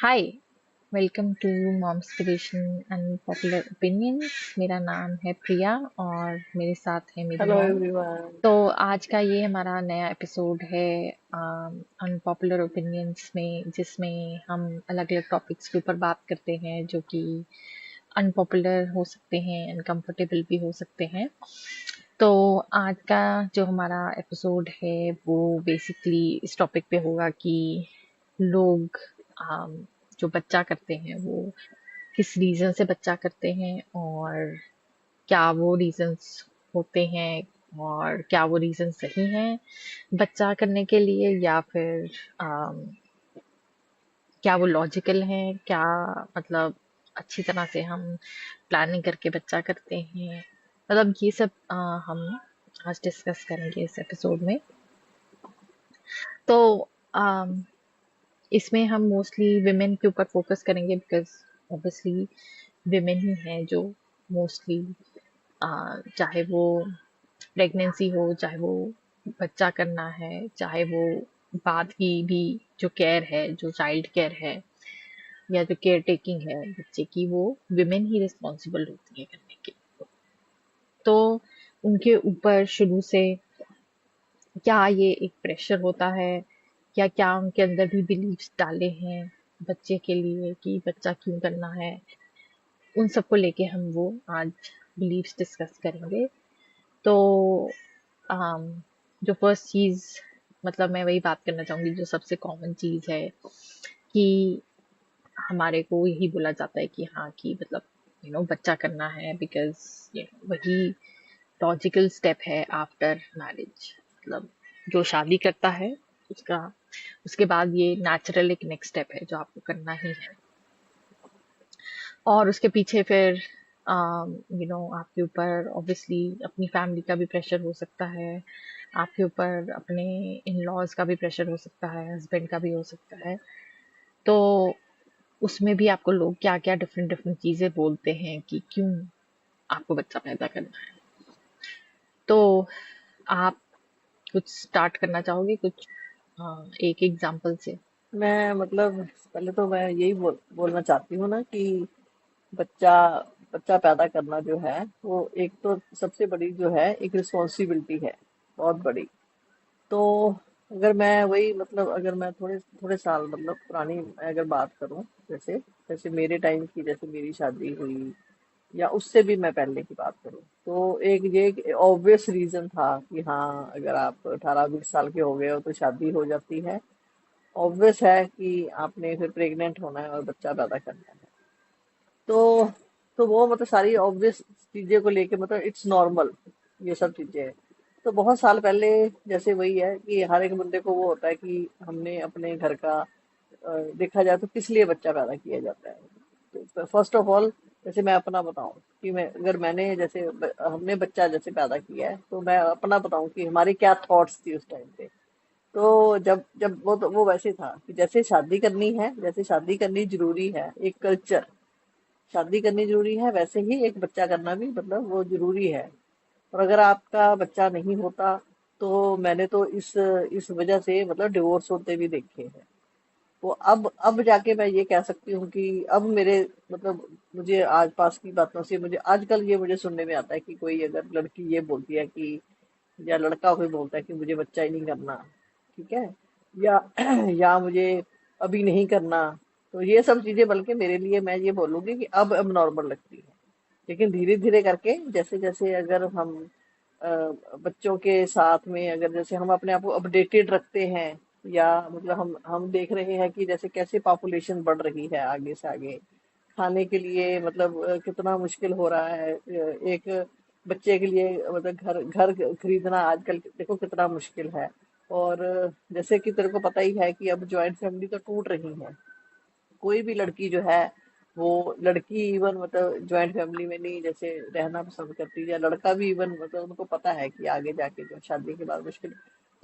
Hi. Welcome to Momspiration and popular opinions. मेरा नाम है प्रिया और मेरे साथ है मेरी हेलो मॉम। एवरीवन। तो आज का ये हमारा नया एपिसोड है अनपॉपुलर ओपिनियंस में, जिसमें हम अलग अलग टॉपिक्स के ऊपर बात करते हैं जो कि अनपॉपुलर हो सकते हैं, अनकंफर्टेबल भी हो सकते हैं। तो आज का जो हमारा एपिसोड है वो बेसिकली इस टॉपिक पे होगा कि लोग जो बच्चा करते हैं वो किस रीजन से बच्चा करते हैं, और क्या वो रीजंस होते हैं, और क्या वो रीजन सही हैं बच्चा करने के लिए, या फिर अम, क्या वो लॉजिकल हैं, क्या मतलब अच्छी तरह से हम प्लानिंग करके बच्चा करते हैं। मतलब ये सब हम आज डिस्कस करेंगे इस एपिसोड में। तो अम, इसमें हम मोस्टली विमेन के ऊपर फोकस करेंगे, बिकॉज ऑब्वियसली विमेन ही हैं जो मोस्टली, चाहे वो प्रेगनेंसी हो, चाहे वो बच्चा करना है, चाहे वो बाद की भी जो केयर है, जो चाइल्ड केयर है या जो केयर टेकिंग है बच्चे की, वो विमेन ही रिस्पॉन्सिबल होती है करने की। तो उनके ऊपर शुरू से क्या ये एक प्रेशर होता है, या क्या उनके अंदर भी बिलीव्स डाले हैं बच्चे के लिए कि बच्चा क्यों करना है, उन सबको लेके हम वो आज बिलीव्स डिस्कस करेंगे। तो अम, जो फर्स्ट चीज, मतलब मैं वही बात करना चाहूंगी जो सबसे कॉमन चीज है, कि हमारे को यही बोला जाता है कि हाँ, कि मतलब बच्चा करना है बिकॉज वही लॉजिकल स्टेप है आफ्टर मैरिज। मतलब जो शादी करता है उसका, उसके बाद ये नेचुरल एक नेक्स्ट स्टेप है जो आपको करना ही है। और उसके पीछे फिर आपके ऊपर ऑब्वियसली अपनी फैमिली का भी प्रेशर हो सकता है, आपके ऊपर अपने इन लॉज का भी प्रेशर हो सकता है, हस्बैंड का भी हो सकता है। तो उसमें भी आपको लोग क्या क्या डिफरेंट डिफरेंट चीजें बोलते हैं कि क्यों आपको बच्चा पैदा करना है। तो आप कुछ स्टार्ट करना चाहोगे, कुछ एक एग्जांपल से? मैं मतलब पहले तो मैं यही बोलना चाहती हूँ ना कि बच्चा बच्चा पैदा करना जो है वो एक तो सबसे बड़ी जो है एक रिस्पॉन्सिबिलिटी है, बहुत बड़ी। तो अगर मैं वही मतलब अगर मैं थोड़े थोड़े साल मतलब पुरानी मैं अगर बात करूँ, जैसे जैसे मेरे टाइम की, जैसे मेरी शादी हुई या उससे भी मैं पहले की बात करूँ, तो एक ऑब्वियस रीजन था कि हाँ, अगर आप 18-20 साल के हो गए हो तो शादी हो जाती है। ऑब्वियस है कि आपने फिर प्रेग्नेंट होना है और बच्चा पैदा करना है। तो तो वो मतलब सारी ऑब्वियस चीजें को लेके मतलब इट्स नॉर्मल, ये सब चीजें हैं। तो बहुत साल पहले जैसे वही है कि हर एक बंदे को वो होता है कि हमने अपने घर का देखा जाए तो किस लिए बच्चा पैदा किया जाता है। तो फर्स्ट ऑफ ऑल, जैसे मैं अपना बताऊं कि मैं अगर मैंने जैसे हमने बच्चा जैसे पैदा किया है, तो मैं अपना बताऊं कि हमारी क्या थॉट्स थी उस टाइम पे। तो जब जब वो तो वो वैसे था कि जैसे शादी करनी है, जैसे शादी करनी जरूरी है, एक कल्चर, शादी करनी जरूरी है, वैसे ही एक बच्चा करना भी मतलब वो जरूरी है। और अगर आपका बच्चा नहीं होता तो मैंने तो इस वजह से मतलब डिवोर्स होते भी देखे हैं। तो अब जाके मैं ये कह सकती हूँ कि अब मेरे मतलब मुझे आज पास की बातों से मुझे आजकल ये मुझे सुनने में आता है कि कोई अगर लड़की ये बोलती है कि या लड़का कोई बोलता है कि मुझे बच्चा ही नहीं करना, ठीक है, या या मुझे अभी नहीं करना। तो ये सब चीजें बल्कि मेरे लिए मैं ये बोलूंगी कि अब नॉर्मल लगती है। लेकिन धीरे धीरे करके जैसे जैसे अगर हम अ, बच्चों के साथ में अगर जैसे हम अपने आप को अपडेटेड रखते हैं, या मतलब हम देख रहे हैं कि जैसे कैसे पॉपुलेशन बढ़ रही है आगे से आगे, खाने के लिए मतलब कितना मुश्किल हो रहा है। एक बच्चे के लिए मतलब घर घर खरीदना आजकल देखो कितना मुश्किल है। और जैसे कि तेरे को पता ही है कि अब ज्वाइंट फैमिली तो टूट रही है। कोई भी लड़की जो है, वो लड़की इवन मतलब ज्वाइंट फैमिली में नहीं जैसे रहना पसंद करती, या लड़का भी इवन मतलब उनको पता है कि आगे जाके जो शादी के बाद मुश्किल।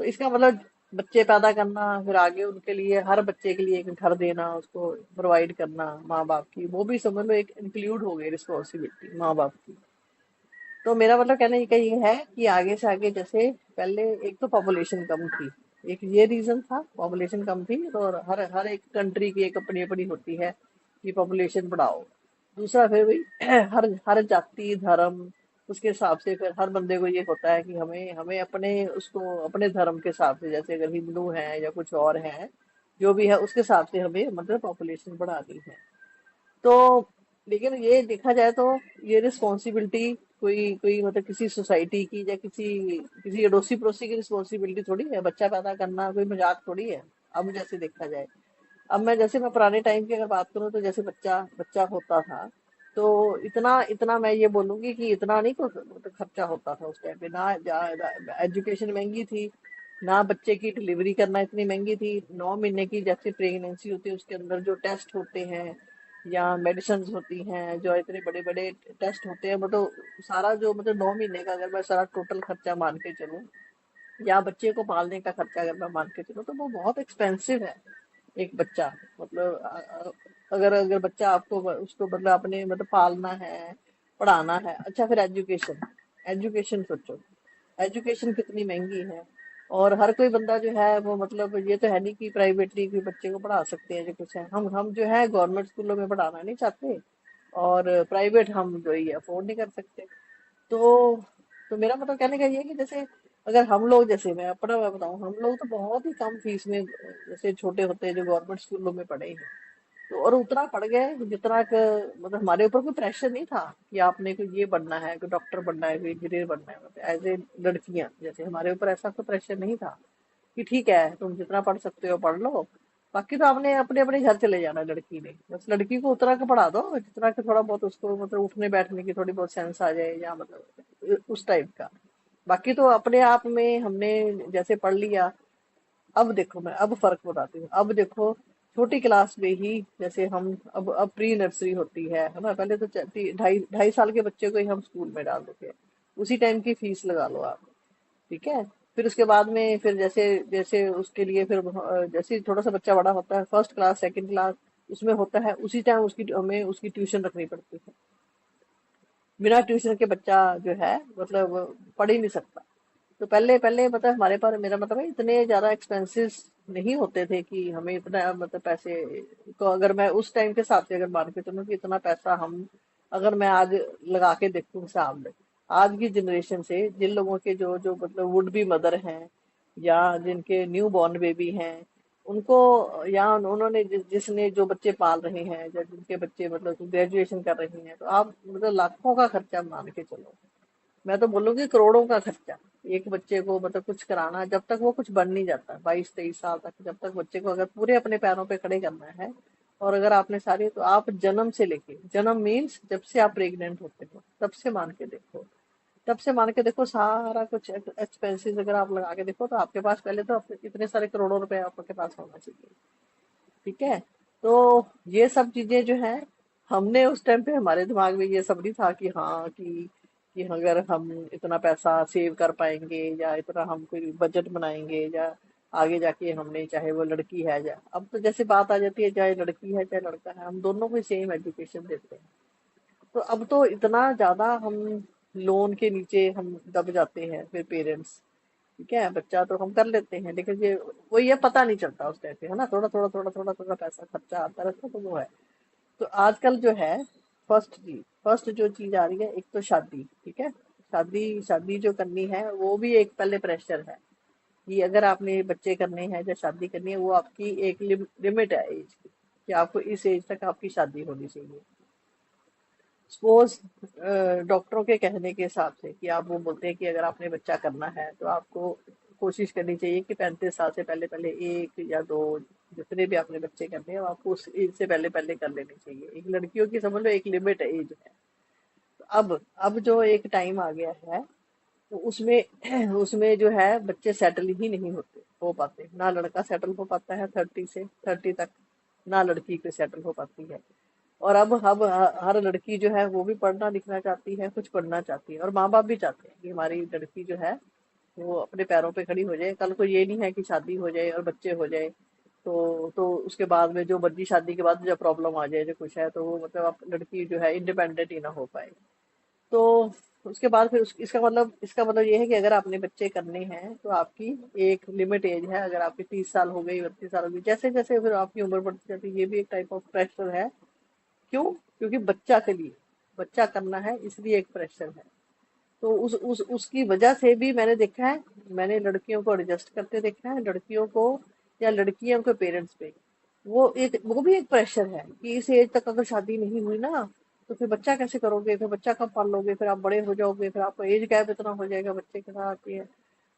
तो इसका मतलब बच्चे पैदा करना, फिर आगे उनके लिए हर बच्चे के लिए एक घर देना, उसको प्रोवाइड करना माँ बाप की, वो भी समझ लो एक इंक्लूड हो गई रिस्पॉन्सिबिलिटी माँ बाप की। तो मेरा मतलब कहने का ये है कि आगे से आगे जैसे पहले एक तो पॉपुलेशन कम थी, एक ये रीजन था, पॉपुलेशन कम थी, और हर हर एक कंट्री की एक अपनी अपनी होती है कि पॉपुलेशन बढ़ाओ। दूसरा फिर वही हर हर जाति धर्म उसके हिसाब से फिर हर बंदे को ये होता है कि हमें हमें अपने उसको अपने धर्म के हिसाब से, जैसे अगर हिंदू हैं या कुछ और हैं, जो भी है उसके हिसाब से हमें मतलब पॉपुलेशन बढ़ानी है। तो लेकिन ये देखा जाए तो ये रिस्पॉन्सिबिलिटी कोई कोई मतलब किसी सोसाइटी की या किसी किसी अड़ोसी पड़ोसी की रिस्पॉन्सिबिलिटी थोड़ी है। बच्चा पैदा करना कोई मजाक थोड़ी है। अब जैसे देखा जाए, अब मैं पुराने टाइम की अगर बात करूं, तो जैसे बच्चा बच्चा होता था, तो इतना इतना मैं ये बोलूंगी कि इतना नहीं तो खर्चा होता था उस टाइम पे ना। एजुकेशन महंगी थी, ना बच्चे की डिलीवरी करना इतनी महंगी थी। 9 महीने की जैसे प्रेगनेंसी होती है उसके अंदर जो टेस्ट होते हैं या मेडिसिन होती हैं, जो इतने बड़े बड़े टेस्ट होते हैं, मतलब सारा जो मतलब 9 महीने का अगर मैं सारा टोटल खर्चा मान के चलूं, या बच्चे को पालने का खर्चा अगर मैं मान के चलूं, तो वो बहुत एक्सपेंसिव है। एक बच्चा मतलब अगर अगर बच्चा आपको उसको मतलब अपने मतलब पालना है, पढ़ाना है। अच्छा फिर एजुकेशन, एजुकेशन सोचो, एजुकेशन कितनी महंगी है। और हर कोई बंदा जो है वो मतलब ये तो है नहीं कि प्राइवेटली कोई बच्चे को पढ़ा सकते हैं। जो कुछ है, हम जो है गवर्नमेंट स्कूलों में पढ़ाना नहीं चाहते, और प्राइवेट हम जो ये अफोर्ड नहीं कर सकते। तो तो मेरा मतलब कहने का ये है कि जैसे अगर हम लोग, जैसे मैं बताऊं, हम लोग तो बहुत ही कम फीस में जैसे छोटे होते हैं जो गवर्नमेंट स्कूलों में पढ़े हैं, तो और उतना पढ़ गए जितना मतलब हमारे ऊपर कोई प्रेशर नहीं था कि आपने कोई ये बनना है, कोई डॉक्टर बनना है, कोई इंजीनियर बनना है, मतलब एज ए लड़कियां जैसे हमारे ऊपर ऐसा कोई प्रेशर नहीं था कि ठीक है तुम जितना पढ़ सकते हो पढ़ लो, बाकी तो आपने अपने अपने घर चले जाना है। लड़की ने बस लड़की को उतना का पढ़ा दो जितना का थोड़ा बहुत उसको मतलब उठने बैठने की थोड़ी बहुत सेंस आ जाए, या मतलब उस टाइप का। बाकी तो अपने आप में हमने जैसे पढ़ लिया। अब देखो मैं अब फर्क बताती हूँ। अब देखो छोटी क्लास में ही जैसे हम अब प्री नर्सरी होती है ना। पहले तो 2.5 2.5 साल के बच्चे को ही हम स्कूल में डाल देते हैं। उसी टाइम की फीस लगा लो आप, ठीक है। फिर उसके बाद में फिर जैसे जैसे उसके लिए फिर जैसे ही थोड़ा सा बच्चा बड़ा होता है, फर्स्ट क्लास सेकंड क्लास उसमें होता है, उसी टाइम उसकी हमें उसकी ट्यूशन रखनी पड़ती है। बिना ट्यूशन के बच्चा जो है मतलब पढ़ ही नहीं सकता। तो पहले पहले मतलब हमारे पास, मेरा मतलब है, इतने ज्यादा एक्सपेंसेस नहीं होते थे कि हमें इतना मतलब पैसे। तो अगर मैं उस टाइम के हिसाब से अगर मान के चलूं कि इतना पैसा हम, अगर मैं आज लगा के देखूं हिसाब में, आज की जनरेशन से जिन लोगों के जो जो मतलब वुड बी मदर हैं, या जिनके न्यू बॉर्न बेबी हैं, उनको, या उन्होंने जिसने जो बच्चे पाल रहे हैं, या जिनके बच्चे मतलब ग्रेजुएशन कर रहे हैं, तो आप मतलब लाखों का खर्चा मान के चलो। मैं तो बोलूंगी करोड़ों का खर्चा एक बच्चे को मतलब कुछ कराना, जब तक वो कुछ बन नहीं जाता 22-23 साल तक, जब तक बच्चे को अगर पूरे अपने पैरों पे खड़े करना है। और अगर आपने सारी, तो आप जन्म से लेके, जन्म मीन्स जब से आप प्रेग्नेंट होते हो तब से मान के देखो, तब से मान के देखो सारा कुछ एक्सपेंसेस अगर आप लगा के देखो, तो आपके पास पहले तो इतने सारे करोड़ों रुपए आपके पास होना चाहिए, ठीक है। तो ये सब चीजें जो है, हमने उस टाइम पे हमारे दिमाग में ये सब नहीं था कि हाँ कि अगर हम इतना पैसा सेव कर पाएंगे, या इतना हम कोई बजट बनाएंगे, या आगे जाके हमने, चाहे वो लड़की है, या अब तो जैसे बात आ जाती है चाहे लड़की है चाहे लड़का है, हम दोनों को सेम एजुकेशन देते हैं। तो अब तो इतना ज्यादा हम लोन के नीचे हम दब जाते हैं फिर पेरेंट्स, ठीक है। बच्चा तो हम कर लेते हैं, लेकिन ये पता नहीं चलता उस टाइम पे, है ना, थोड़ा थोड़ा थोड़ा थोड़ा थोड़ा पैसा खर्चा आता रहता है, तो वो है। तो आजकल जो है, फर्स्ट जो चीज आ रही है, एक तो शादी, ठीक है। शादी शादी जो करनी है वो भी एक पहले प्रेशर है कि अगर आपने बच्चे करने हैं या शादी करनी है, वो आपकी एक लिमिट है एज की, कि आपको इस एज तक आपकी शादी होनी चाहिए। सपोज डॉक्टरों के कहने के हिसाब से कि आप, वो बोलते हैं कि अगर आपने बच्चा करना है तो आपको कोशिश करनी चाहिए कि 35 साल से पहले पहले एक या दो, जितने भी आपने बच्चे करने हैं वो आपको उस एज से पहले पहले कर लेने चाहिए। एक लड़कियों की समझ लो एक लिमिट एज है। तो अब जो एक टाइम आ गया है, तो उसमें उसमें जो है बच्चे सेटल ही नहीं होते हो पाते, ना लड़का सेटल हो पाता है 30 से 30 तक, ना लड़की को सेटल हो पाती है। और अब हर लड़की जो है वो भी पढ़ना लिखना चाहती है, कुछ पढ़ना चाहती है, और माँ बाप भी चाहते हैं कि हमारी लड़की जो है वो अपने पैरों पे खड़ी हो जाए। कल को ये नहीं है कि शादी हो जाए और बच्चे हो जाए, तो उसके बाद में जो मर्जी, शादी के बाद जब प्रॉब्लम आ जाए जो कुछ है, तो वो मतलब लड़की जो है इंडिपेंडेंट ही ना हो पाए। तो उसके बाद फिर इसका मतलब ये है कि अगर आपने बच्चे करने हैं तो आपकी एक लिमिट एज है। अगर आपकी 30 साल हो गई, 32 साल हो गई, जैसे जैसे फिर आपकी उम्र बढ़ती जाती है, ये भी एक टाइप ऑफ प्रेशर है। क्यों? क्योंकि बच्चा के लिए, बच्चा करना है इसलिए एक प्रेशर है। तो उस उसकी वजह से भी मैंने देखा है, मैंने लड़कियों को एडजस्ट करते देखा है, लड़कियों को या लड़कियों के पेरेंट्स पे वो भी एक प्रेशर है कि इस एज तक अगर शादी नहीं हुई ना, तो फिर बच्चा कैसे करोगे, फिर बच्चा कब पाल लोगे, फिर आप बड़े हो जाओगे, फिर आपका एज गैप इतना हो जाएगा बच्चे के साथ ये।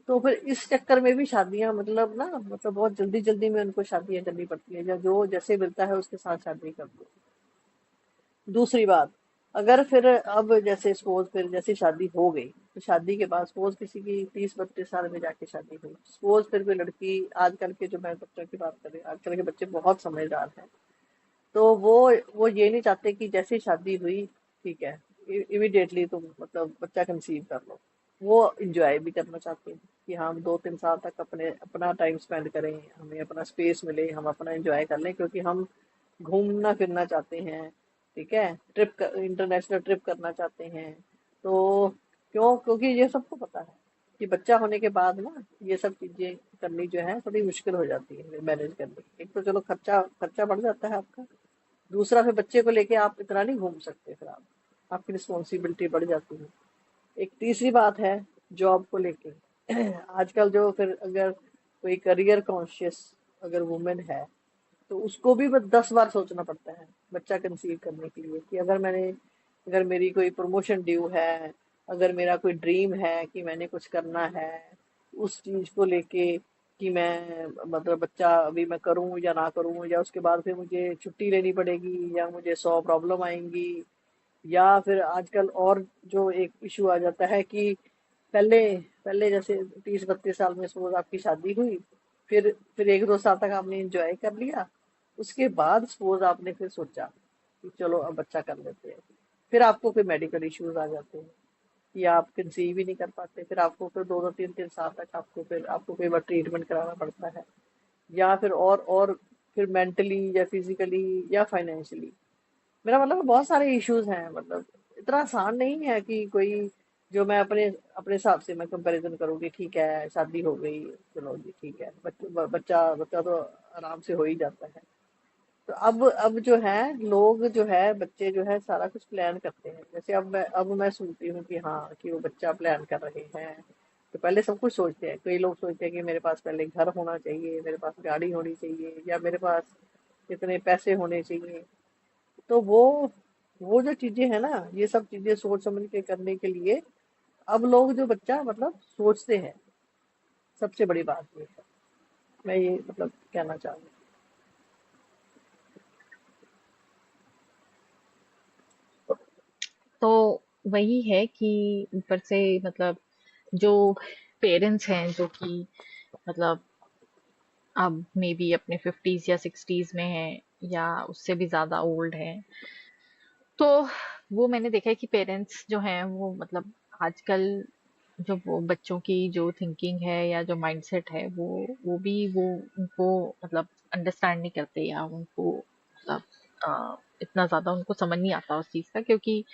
तो फिर इस चक्कर में भी शादियां मतलब ना, मतलब बहुत जल्दी जल्दी में उनको शादियां करनी पड़ती है, या जो जैसे मिलता है उसके साथ शादी कर दो। दूसरी बात, अगर फिर अब जैसे सपोज फिर जैसे शादी हो गई, तो शादी के बाद सपोज किसी की 30-32 साल में जाके शादी हुई, सपोज फिर कोई लड़की, आजकल के जो मैं बच्चों की बात कर रही हूँ, आजकल के बच्चे बहुत समझदार हैं। तो वो ये नहीं चाहते कि जैसे ही शादी हुई, ठीक है, इमिडिएटली तुम मतलब बच्चा कंसीव कर लो। वो इंजॉय भी करना चाहते हैं कि हाँ, हम 2-3 साल तक अपने अपना टाइम स्पेंड करें, हमें अपना स्पेस मिले, हम अपना एंजॉय कर लें, क्योंकि हम घूमना फिरना चाहते हैं, ठीक है, इंटरनेशनल ट्रिप करना चाहते हैं। तो क्यों? क्योंकि ये सबको पता है कि बच्चा होने के बाद ना ये सब चीजें करनी जो है थोड़ी मुश्किल हो जाती है मैनेज करनी। एक तो चलो खर्चा खर्चा बढ़ जाता है आपका, दूसरा फिर बच्चे को लेके आप इतना नहीं घूम सकते, फिर आपकी रिस्पॉन्सिबिलिटी बढ़ जाती है। एक तीसरी बात है जॉब को लेके। आजकल जो फिर अगर कोई करियर कॉन्शियस अगर वुमेन है, तो उसको भी 10 बार सोचना पड़ता है बच्चा कंसीव करने के लिए, कि अगर मेरी कोई प्रमोशन ड्यू है, अगर मेरा कोई ड्रीम है कि मैंने कुछ करना है उस चीज को लेके, कि मैं मतलब बच्चा अभी मैं करूं या ना करूं, या उसके बाद फिर मुझे छुट्टी लेनी पड़ेगी, या मुझे 100 प्रॉब्लम आएंगी, या फिर आजकल और जो एक इशू आ जाता है कि पहले पहले जैसे 30-32 साल में सपोज आपकी शादी हुई, फिर 1-2 साल तक आपने एंजॉय कर लिया, उसके बाद सपोज आपने फिर सोचा कि चलो अब बच्चा कर लेते हैं, फिर आपको फिर मेडिकल इश्यूज आ जाते हैं कि आप कंसीव ही नहीं कर पाते, फिर आपको फिर 2-2 3-3 साल तक आपको कई बार ट्रीटमेंट कराना पड़ता है, या फिर और फिर मेंटली या फिजिकली या फाइनेंशियली। मेरा मतलब बहुत सारे इश्यूज हैं, मतलब इतना आसान नहीं है कि कोई जो मैं अपने अपने हिसाब से मैं कंपैरिजन करूंगी, ठीक है शादी हो गई, चलो जी ठीक है, बच्चा बच्चा तो आराम से हो ही जाता है। तो अब जो है लोग जो है बच्चे जो है सारा कुछ प्लान करते हैं। जैसे अब मैं सुनती हूँ कि हाँ कि वो बच्चा प्लान कर रहे हैं, तो पहले सब कुछ सोचते हैं। कई लोग सोचते हैं कि मेरे पास पहले घर होना चाहिए, मेरे पास गाड़ी होनी चाहिए, या मेरे पास इतने पैसे होने चाहिए। तो वो जो चीजें है ना, ये सब चीजें सोच समझ के करने के लिए अब लोग जो बच्चा मतलब सोचते हैं, सबसे बड़ी बात ये है। मैं ये मतलब कहना चाहूंगी। तो वही है कि ऊपर से मतलब जो पेरेंट्स हैं जो कि मतलब अब मे बी अपने 50s या 60s में हैं या उससे भी ज्यादा ओल्ड हैं, तो वो मैंने देखा है कि पेरेंट्स जो हैं वो मतलब आजकल जो वो बच्चों की जो थिंकिंग है या जो माइंडसेट है वो उनको मतलब अंडरस्टैंड नहीं करते, या उनको मतलब इतना ज्यादा उनको समझ नहीं आता उस चीज का, क्योंकि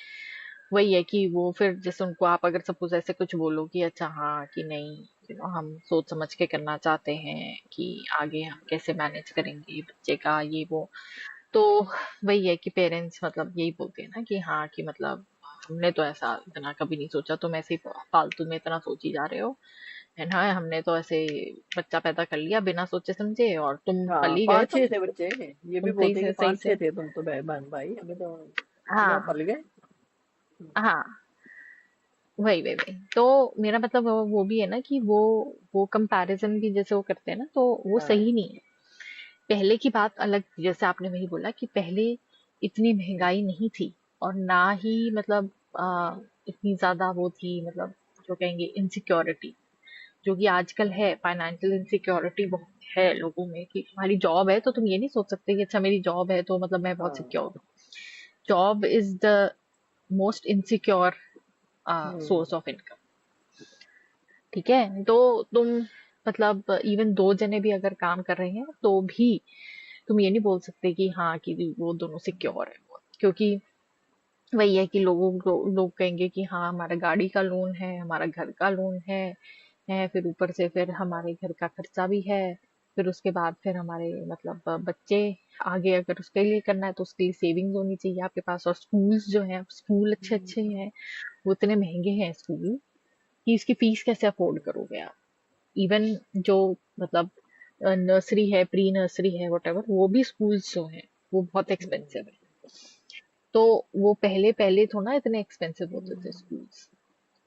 वही है कि वो फिर जैसे उनको आप अगर सपोज ऐसे कुछ बोलो कि अच्छा हाँ कि नहीं, हम सोच समझ के करना चाहते हैं कि आगे हम कैसे मैनेज करेंगे बच्चे का ये वो, तो वही है कि पेरेंट्स मतलब यही बोलते हैं ना कि हाँ कि मतलब हमने तो ऐसा इतना कभी नहीं सोचा, तुम ऐसे ही फालतू में इतना सोच ही जा रहे हो, है ना, हमने तो ऐसे बच्चा पैदा कर लिया बिना सोचे समझे, और तुम पल हाँ, ही गए पांच तो छह थे बच्चे, ये भी तुम सही बोलते हैं से कि सही पांच से। छह थे तुम तो बहन भाई, हमें तो सुबह हाँ पल गए। हाँ, वही वही वही तो मेरा मतलब वो भी है ना कि वो कंपैरिजन भी जैसे वो करते हैं ना, तो वो हाँ। सही नहीं है। पहले की बात अलग थी, जैसे आपने वही बोला कि पहले इतनी महंगाई नहीं थी, और ना ही मतलब इतनी ज्यादा वो थी मतलब जो कहेंगे इनसिक्योरिटी, जो कि आजकल है। फाइनेंशियल इनसिक्योरिटी बहुत है लोगों में कि तुम्हारी जॉब है तो तुम ये नहीं सोच सकते कि अच्छा मेरी जॉब है तो मतलब मैं बहुत हाँ। सिक्योर हूँ। Job is the most insecure hmm. Source of income. ठीक है, तो तुम मतलब इवन दो जने भी अगर काम कर रहे हैं तो भी तुम ये नहीं बोल सकते कि हाँ कि वो दोनों सिक्योर है, क्योंकि वही है कि लोग कहेंगे कि हाँ हमारा गाड़ी का लोन है, हमारा घर का लोन है, फिर ऊपर से फिर हमारे घर का खर्चा भी है, फिर उसके बाद फिर हमारे मतलब बच्चे आगे अगर उसके लिए करना है तो उसके लिए सेविंग्स होनी चाहिए आपके पास। और स्कूल्स जो हैं, स्कूल अच्छे अच्छे हैं, वो इतने महंगे हैं स्कूल कि इसकी फीस कैसे अफोर्ड करोगे आप। इवन जो मतलब नर्सरी है, प्री नर्सरी है, वट वो भी स्कूल्स जो हैं वो बहुत एक्सपेंसिव है। तो वो पहले पहले थोड़ा ना इतने एक्सपेंसिव होते थे स्कूल्स।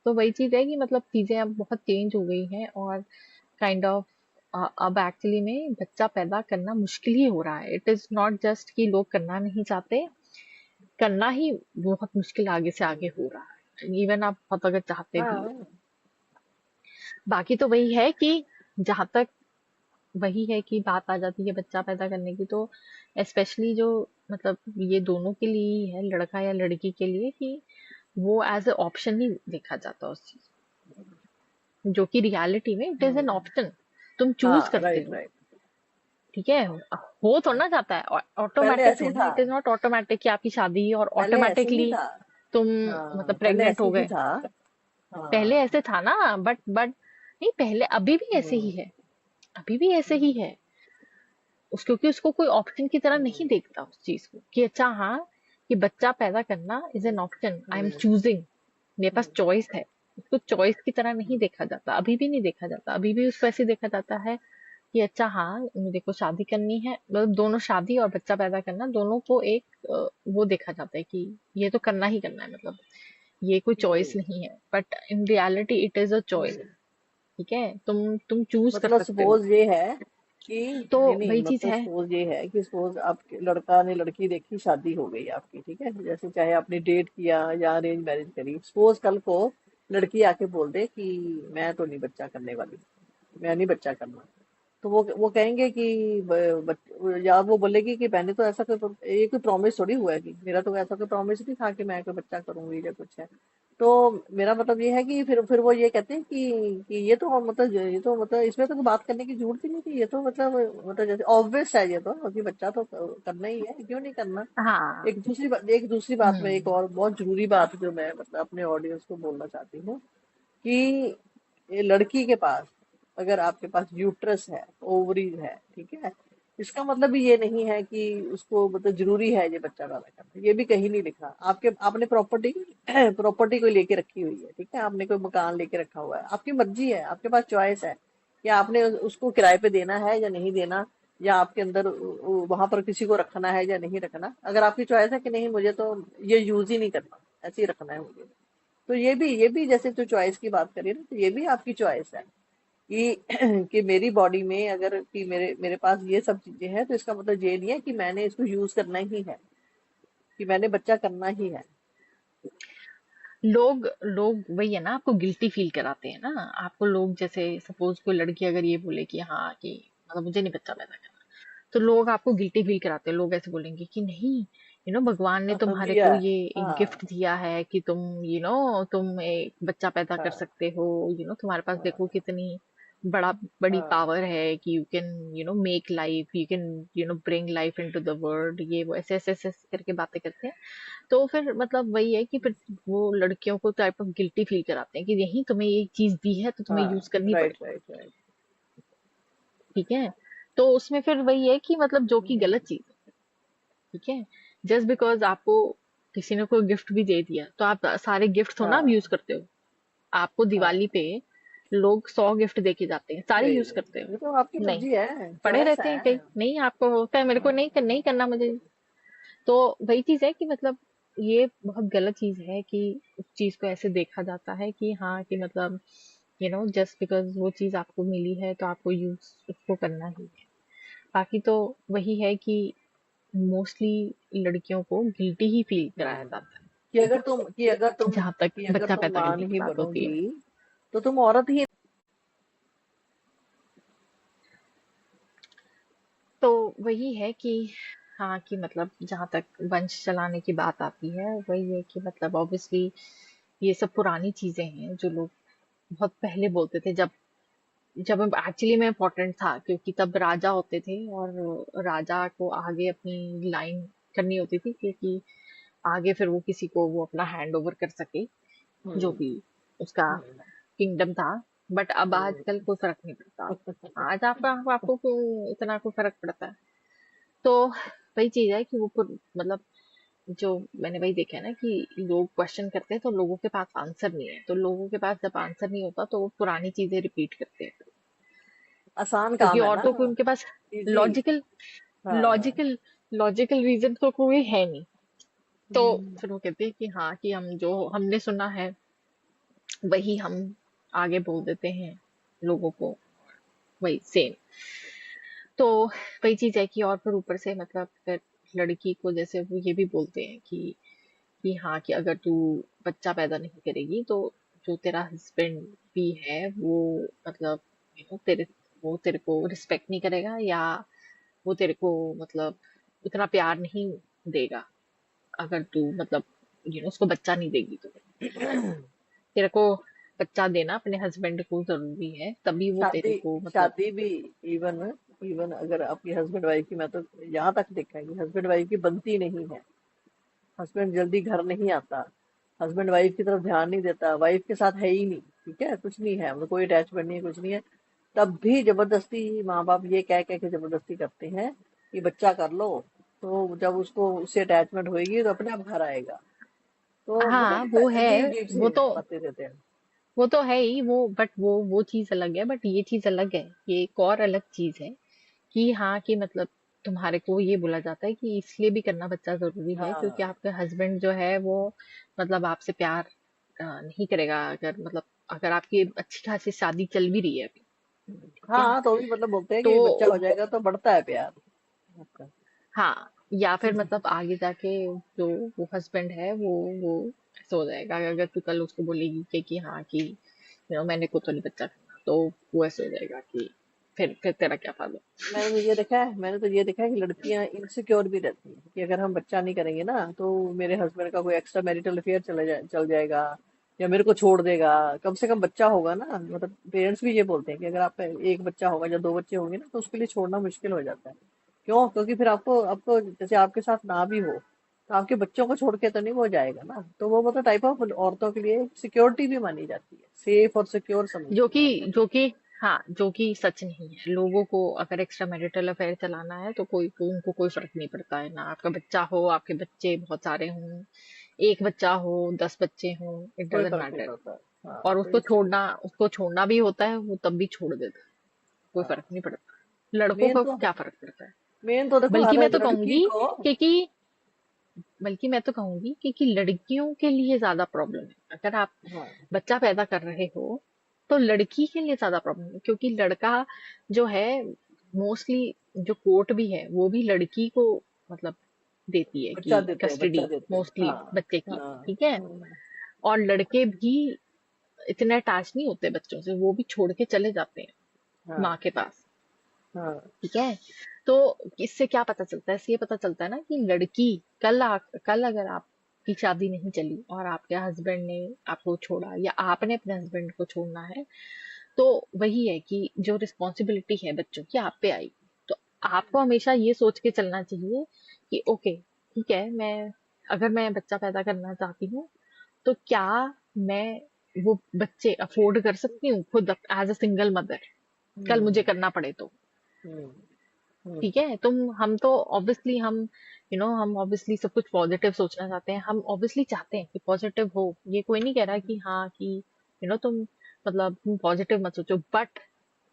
तो वही चीज है कि मतलब चीजें अब बहुत चेंज हो गई हैं। और काइंड ऑफ अब एक्चुअली में बच्चा पैदा करना मुश्किल ही हो रहा है। इट इज नॉट जस्ट कि लोग करना नहीं चाहते, करना ही बहुत मुश्किल आगे से आगे हो रहा है, इवन आप बहुत अगर चाहते भी हो। हाँ। बाकी तो वही है कि जहां तक वही है कि बात आ जाती है बच्चा पैदा करने की, तो स्पेशली जो मतलब ये दोनों के लिए ही है, लड़का या लड़की के लिए, कि वो एज ए ऑप्शन नहीं देखा जाता उस चीज को, जो कि रियलिटी में it is an hmm. Option. तुम चूज हाँ, करते राइट हो। राइट। ठीक है, हो तो ना जाता है पहले ऑटोमेटिक ऐसे ही थोड़ी ना, था। इट इज नॉट ऑटोमेटिक कि आपकी शादी हुई और पहले ऐसे ही ऑटोमेटिकली था। तुम मतलब हाँ, पहले प्रेग्नेंट ऐसे हो ही गए। था। पहले हाँ। ऐसे था ना, बट नहीं, पहले अभी भी ऐसे ही हम्म। है, अभी भी ऐसे ही है। क्योंकि उसको कोई ऑप्शन की तरह नहीं हम्म। देखता उस चीज को कि अच्छा हाँ, कि बच्चा पैदा करना is an option, I am hmm. Choosing, मेरे पास हम्म। चॉइस है। उसको चॉइस की तरह नहीं हम्म। देखा जाता, अभी भी नहीं देखा जाता। अभी भी उसको ऐसे देखा जाता है कि अच्छा हाँ मेरे को शादी करनी है, मतलब दोनों शादी और बच्चा पैदा करना दोनों को एक वो देखा जाता है कि ये तो करना ही करना है, मतलब ये कोई चॉइस हम्म। नहीं है, but in reality it is a choice. Hmm. ठीक है, तुम चूज कर मतलब सकते हो। सपोज ये है कि तो नहीं नहीं, वही चीज मतलब है। सपोज ये है कि सपोज आपके लड़का ने लड़की देखी, शादी हो गई आपकी, ठीक है, जैसे चाहे आपने डेट किया या अरेंज मैरिज करी, सपोज कल को लड़की आके बोल दे कि मैं तो नहीं बच्चा करने वाली, मैं नहीं बच्चा करना, तो वो कहेंगे कि या वो बोलेगी कि मैंने तो ऐसा कोई ये कोई प्रॉमिस थोड़ी हुआ है कि मेरा तो ऐसा कोई प्रॉमिस नहीं था कि मैं कोई बच्चा करूंगी या कुछ है। तो मेरा मतलब ये है कि फिर वो ये कहते हैं कि ये तो मतलब इसमें तो कोई बात करने की जरूरत ही नहीं थी, ये तो मतलब जैसे ऑब्वियस है, ये तो कि बच्चा तो करना ही है, क्यों नहीं करना। हाँ। एक दूसरी बात में, एक हम्म। और बहुत जरूरी बात जो मैं मतलब अपने ऑडियंस को बोलना चाहती हूँ कि ये लड़की के पास, अगर आपके पास यूट्रस है, ओवरीज है, ठीक है, इसका मतलब भी ये नहीं है कि उसको मतलब जरूरी है ये बच्चा पैदा करना, ये भी कहीं नहीं लिखा। आपके आपने प्रॉपर्टी प्रॉपर्टी को लेके रखी हुई है, ठीक है, आपने कोई मकान लेके रखा हुआ है, आपकी मर्जी है, आपके पास चॉइस है कि आपने उसको किराए पे देना है या नहीं देना, या आपके अंदर वहां पर किसी को रखना है या नहीं रखना। अगर आपकी चॉइस है कि नहीं मुझे तो ये यूज ही नहीं करना, ऐसे ही रखना है मुझे, तो ये भी जैसे तो चॉइस की बात करिए ना, तो ये भी आपकी चॉइस है कि कि मेरी बॉडी में अगर कि मेरे मेरे पास ये सब चीजें हैं, तो इसका मतलब ये नहीं है कि मैंने इसको यूज करना ही है, कि मैंने बच्चा करना ही है। लोग लोग वही है ना, आपको गिल्टी फील कराते हैं ना। आपको लोग जैसे सपोज कोई लड़की अगर ये बोले कि हाँ कि मतलब मुझे नहीं बच्चा पैदा करना, तो लोग आपको गिल्टी फील कराते हैं। लोग ऐसे बोलेंगे कि नहीं, भगवान ने तुम्हारे दिया को है। ये एक हाँ। गिफ्ट दिया है कि तुम तुम एक बच्चा पैदा कर हाँ। सकते हो। तुम्हारे पास हाँ। देखो कितनी बड़ा बड़ी हाँ। पावर है कि you can make life, you can bring life into the world. ये वो ऐसे ऐसे ऐसे ऐसे करके बातें करते हैं। तो फिर मतलब वही है कि फिर वो लड़कियों को टाइप ऑफ गिल्टी फील कराते हैं कि यही तुम्हें ये चीज दी है तो तुम्हें हाँ। यूज करनी राइट पड़ेगी। Right right. ठीक है, तो उसमें फिर वही है कि मतलब जो कि गलत चीज है। ठीक है, जस्ट बिकॉज आपको किसी ने कोई गिफ्ट भी दे दिया तो आप सारे गिफ्ट थोड़ा ना आप यूज हाँ। करते हो। आपको हाँ। दिवाली पे लोग 100 गिफ्ट देके जाते हैं, सारे वही, यूज करते ये हो? तो आपकी नहीं, मर्जी है, पड़े चॉइस रहते हैं कहीं। है। नहीं, आपको होता है मेरे को नहीं नहीं करना मुझे। तो वही चीज है कि मतलब ये बहुत गलत चीज है कि उस चीज को ऐसे देखा जाता है कि हाँ कि मतलब जस्ट बिकॉज वो चीज आपको मिली है तो आपको यूज उसको करना ही है। बाकी तो वही है कि मोस्टली लड़कियों को गिल्टी ही फील कराया हम्म। जाता है जहां तक कि अगर बच्चा तुम पैदा मां करने की नहीं बात होती है। बनोगी तो तुम औरत ही। तो वही है कि हाँ कि मतलब जहां तक वंश चलाने की बात आती है, वही है कि मतलब ऑब्वियसली ये सब पुरानी चीजें हैं जो लोग बहुत पहले बोलते थे, जब जब एक्चुअली में इम्पोर्टेंट था, क्योंकि तब राजा होते थे और राजा को आगे अपनी लाइन करनी होती थी, क्योंकि आगे फिर वो किसी को वो अपना हैंड ओवर कर सके, जो हम्म। भी उसका हम्म। किंगडम था। बट अब आजकल हम्म। कोई फर्क नहीं पड़ता। आज आपको क्यों इतना कोई फर्क पड़ता है? तो वही चीज है कि मतलब जो मैंने वही देखा है ना कि लोग क्वेश्चन करते हैं तो लोगों के पास आंसर नहीं है, तो लोगों के पास जब आंसर नहीं होता तो वो पुरानी चीजें रिपीट करते हैं, आसान क्योंकि काम है और ना। तो कोई उनके पास इजी। लॉजिकल हाँ। लॉजिकल लॉजिकल रीजन तो कोई है नहीं। तो हम्म। फिर वो कहते हैं कि हाँ, कि हम जो हमने सुना है वही हम आगे बोल देते हैं लोगों को, वही सेम। तो वही चीज है कि और फिर ऊपर से मतलब फिर लड़की को जैसे वो ये भी बोलते हैं कि हाँ, कि अगर तू बच्चा पैदा नहीं करेगी तो जो तेरा हस्बैंड भी है वो मतलब वो तेरे को रिस्पेक्ट नहीं करेगा, या वो तेरे को मतलब उतना प्यार नहीं देगा, अगर तू मतलब उसको बच्चा नहीं देगी तो तेरे को बच्चा देना अपने हस्बैंड को जरूरी है, तभी वो तेरे शादी को मतलब। शादी भी इवन इवन अगर आपकी हस्बैंड वाइफ की, मैं तो यहाँ तक देखा है कि हस्बैंड वाइफ की बनती नहीं है। हस्बैंड जल्दी घर नहीं आता, हस्बैंड वाइफ की तरफ ध्यान नहीं देता, वाइफ के साथ है ही नहीं, ठीक है, कुछ नहीं है, मतलब कोई अटैचमेंट नहीं है, कुछ नहीं है। तब भी जबरदस्ती माँ बाप ये कह कह के जबरदस्ती करते हैं कि बच्चा कर लो। तो जब उसको उससे अटैचमेंट होएगी तो अपने आप घर आएगा। तो हाँ मतलब वो है। अजीब अजीब वो सी तो बातें देते हैं। वो तो है ही वो, बट वो चीज अलग है, बट ये चीज अलग है। ये एक और अलग चीज है कि हाँ, कि मतलब तुम्हारे को ये बोला जाता है कि इसलिए भी करना बच्चा जरूरी है क्योंकि हाँ। आपके हस्बैंड जो है वो मतलब आपसे प्यार नहीं करेगा, अगर मतलब अगर आपकी अच्छी खासी शादी चल भी रही है अभी, ठीक है। हाँ, तो भी मतलब बोलते हैं तो कि बच्चा हो जाएगा तो बढ़ता है प्यार आपका। हाँ, या फिर मतलब आगे जाके जो वो हस्बैंड है वो ऐसा हो जाएगा, अगर तू कल उसको बोलेगी कि हाँ, कि मैंने को तो नहीं बच्चा करना, तो वो ऐसे हो जाएगा कि फिर तेरा क्या फायदा। मैंने तो ये देखा है कि लड़कियां इनसिक्योर भी रहती हैं कि अगर हम बच्चा नहीं करेंगे ना तो मेरे हस्बैंड का कोई एक्स्ट्रा मैरिटल अफेयर चल जाएगा, या मेरे को छोड़ देगा। कम से कम बच्चा होगा ना, मतलब पेरेंट्स भी ये बोलते हैं कि अगर आप एक बच्चा होगा या दो बच्चे होंगे ना तो उसके लिए छोड़ना मुश्किल हो जाता है। क्यों? क्योंकि फिर आपको आपको जैसे आपके साथ ना भी हो तो आपके बच्चों को छोड़ के तो नहीं वो जाएगा ना। तो वो मतलब टाइप ऑफ औरतों के लिए सिक्योरिटी भी मानी जाती है, सेफ और सिक्योर जो समझती कि हैं औरतें। जो कि हाँ, जो कि सच नहीं है। लोगों को अगर एक्स्ट्रा मैरिटल अफेयर चलाना है तो उनको कोई फर्क नहीं पड़ता है, ना आपका बच्चा हो, आपके बच्चे बहुत सारे हों, एक बच्चा हो, 10 बच्चे हों, इट कोई डजंट फर्क नहीं मैटर। पड़ता। हाँ, और तो इसलिए उसको छोड़ना भी होता है वो तब भी छोड़ देता है, कोई फर्क हाँ। नहीं पड़ता। लड़कों मेन को तो क्या फर्क पड़ता है? मेन तो देखो बल्कि हर मैं तो लड़की कहूंगी को। कि बल्कि मैं तो कहूंगी कि लड़कियों के लिए ज्यादा प्रॉब्लम है। अगर आप हाँ। बच्चा पैदा कर रहे हो तो लड़की के लिए ज्यादा प्रॉब्लम है, क्योंकि लड़का जो है मोस्टली, जो कोर्ट भी है वो भी लड़की को मतलब देती है कि बच्चा कस्टडी देते हैं। मोस्टली हाँ। बच्चे की, हाँ। ठीक है। और लड़के भी इतने अटैच नहीं होते बच्चों से, वो भी छोड़ के चले जाते हैं हाँ। माँ के पास, हाँ। ठीक है। तो इससे क्या पता चलता है? इससे ये पता चलता है ना कि लड़की कल अगर आपकी शादी नहीं चली और आपके हस्बैंड ने आपको छोड़ा या आपने अपने हस्बैंड को छोड़ना है, तो वही है कि जो रिस्पॉन्सिबिलिटी है बच्चों की आप पे आई। तो आपको हमेशा ये सोच के चलना चाहिए कि ओके, ठीक है, अगर मैं बच्चा पैदा करना चाहती हूँ तो क्या मैं वो बच्चे अफोर्ड कर सकती हूँ खुद एज अ सिंगल मदर, कल मुझे हम्म। करना पड़े तो। हम्म। हम्म। ठीक है, हम तो ऑब्वियसली हम ऑब्वियसली सब कुछ पॉजिटिव सोचना चाहते हैं, हम ऑब्वियसली चाहते हैं कि पॉजिटिव हो। ये कोई नहीं कह रहा कि हाँ, कि तुम मतलब तुम पॉजिटिव मत सोचो, but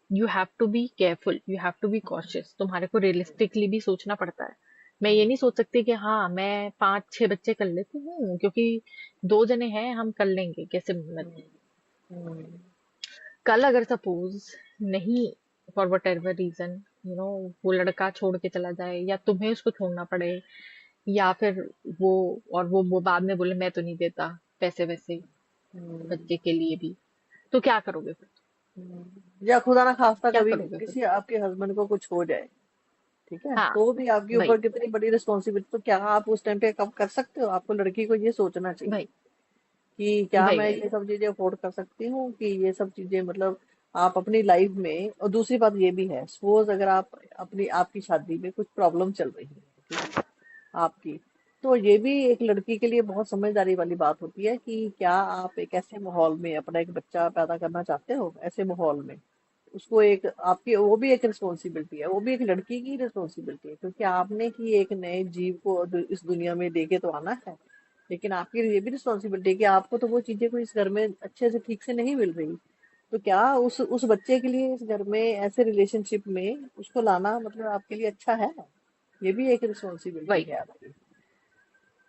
you have to be careful, you have to be cautious. तुम्हारे को रियलिस्टिकली भी सोचना पड़ता है। मैं ये नहीं सोच सकती कि हाँ, मैं 5-6 बच्चे कर लेती हूँ क्योंकि 2 जने हैं, हम कर लेंगे कैसे हम्म। मत। हम्म। कल अगर सपोज नहीं, फॉर वट एवर रीजन, वो लड़का छोड़ के चला जाए या तुम्हें उसको छोड़ना पड़े, या फिर वो वो बाद में बोले मैं तो नहीं देता पैसे वैसे हम्म। बच्चे के लिए भी, तो क्या करोगे फिर? या खुदा ना खास्ता क्या कभी करोगे फिर? किसी आपके हस्बैंड को कुछ हो जाए, ठीक है, हाँ, तो भी आपके भाई ऊपर कितनी बड़ी रिस्पॉन्सिबिलिटी। तो क्या आप उस टाइम पे कब कर सकते हो? आपको लड़की को ये सोचना चाहिए भाई कि क्या भाई मैं भाई ये सब चीजें अफोर्ड कर सकती हूँ, कि ये सब चीजें मतलब आप अपनी लाइफ में। और दूसरी बात ये भी है, सपोज अगर आप अपनी आपकी शादी में कुछ प्रॉब्लम चल रही है, ठीक है, आपकी, तो ये भी एक लड़की के लिए बहुत समझदारी वाली बात होती है कि क्या आप एक ऐसे माहौल में अपना एक बच्चा पैदा करना चाहते हो, ऐसे माहौल में उसको एक आपकी वो भी एक रिस्पॉन्सिबिलिटी है, वो भी एक लड़की की रिस्पॉन्सिबिलिटी है, क्योंकि आपने कि एक नए जीव को इस दुनिया में देके तो आना है। लेकिन आपकी ये भी रिस्पॉन्सिबिलिटी है कि आपको तो वो चीजें कोई इस घर में अच्छे से ठीक से नहीं मिल रही। तो क्या उस बच्चे के लिए इस घर में ऐसे रिलेशनशिप में उसको लाना मतलब आपके लिए अच्छा है? ये भी एक रिस्पॉन्सिबिलिटी वही है आपकी।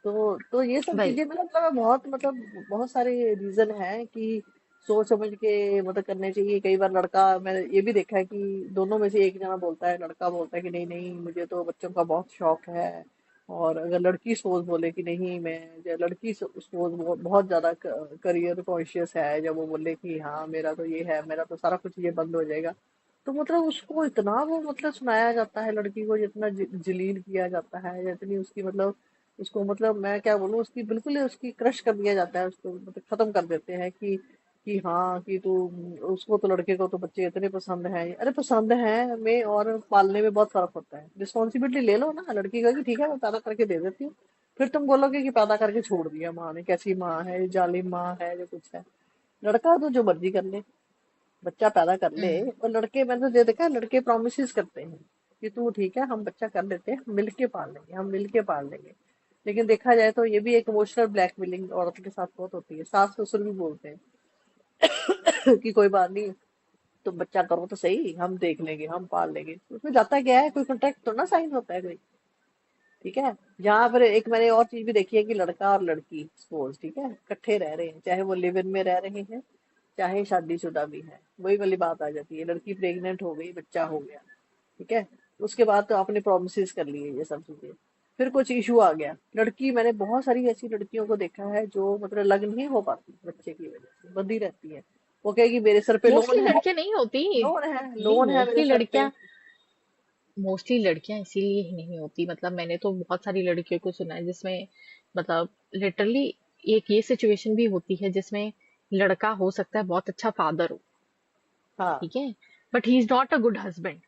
तो ये सब वही चीजें मतलब बहुत सारे रीजन है कि सोच समझ के मतलब करने चाहिए। कई बार लड़का, मैंने ये भी देखा है कि दोनों में से एक जना बोलता है, लड़का बोलता है कि नहीं नहीं मुझे तो बच्चों का बहुत शौक है, और अगर लड़की सोच बोले कि नहीं मैं, या लड़की सोच बहुत ज्यादा करियर कॉन्शियस है, जब वो बोले कि हाँ मेरा तो ये है, मेरा तो सारा कुछ ये बंद हो जाएगा, तो मतलब उसको इतना वो मतलब सुनाया जाता है, लड़की को जितना जलील किया जाता है, या इतनी उसकी मतलब उसको मतलब मैं क्या बोलूं, उसकी बिल्कुल ही उसकी क्रश कर दिया जाता है, उसको मतलब खत्म कर देते हैं कि हाँ कि तू, उसको तो लड़के को तो बच्चे इतने पसंद हैं। अरे पसंद है में और पालने में बहुत फर्क होता है। रिस्पॉन्सिबिलिटी ले लो ना, लड़की कहेगी ठीक है मैं पैदा करके दे देती हूँ, फिर तुम बोलोगे कि पैदा करके छोड़ दिया माँ ने, कैसी माँ है ये, जालिम माँ है जो कुछ है। लड़का तो जो मर्जी कर ले, बच्चा पैदा कर ले। हम्म और लड़के, मैंने तो ये देखा है, लड़के प्रोमिस करते हैं कि तू ठीक है हम बच्चा कर लेते हैं, मिलके पाल लेंगे, हम मिलके पाल लेंगे। लेकिन देखा जाए तो ये भी एक इमोशनल ब्लैकमेलिंग औरत के साथ बहुत होती है। सास ससुर भी बोलते हैं कि कोई बात नहीं, तुम बच्चा करो तो सही, हम देख लेंगे, हम पाल लेंगे। उसमें जाता क्या है, कोई कॉन्ट्रैक्ट तो ना साइन होता है कोई, ठीक है। यहाँ पर एक मैंने और चीज भी देखी है कि लड़का और लड़की सपोज ठीक है इकट्ठे रह रहे हैं, चाहे वो लिव इन में रह रहे हैं, चाहे शादीशुदा भी है, वही वाली बात आ जाती है। लड़की प्रेग्नेंट हो गई, बच्चा हो गया, ठीक है, उसके बाद तो आपने प्रोमिस कर लिए ये सब चीजें, फिर कुछ इशू आ गया, लड़की, मैंने बहुत सारी ऐसी लड़कियों को देखा है जो मतलब लग नहीं हो पाती बच्चे की वजह से, बंधी रहती है। वो कहेगी मेरे सर पे मोस्टली लोन है, लड़कियां नहीं होती। नहीं, लोन है मेरे सर पे। मोस्टली लड़कियां इसीलिए ही नहीं होती। मतलब मैंने तो बहुत सारी लड़कियों को सुना है जिसमें मतलब लिटरली एक ये सिचुएशन भी होती है जिसमें लड़का हो सकता है बहुत अच्छा फादर हो, हाँ, ठीक है, but he is not a good husband.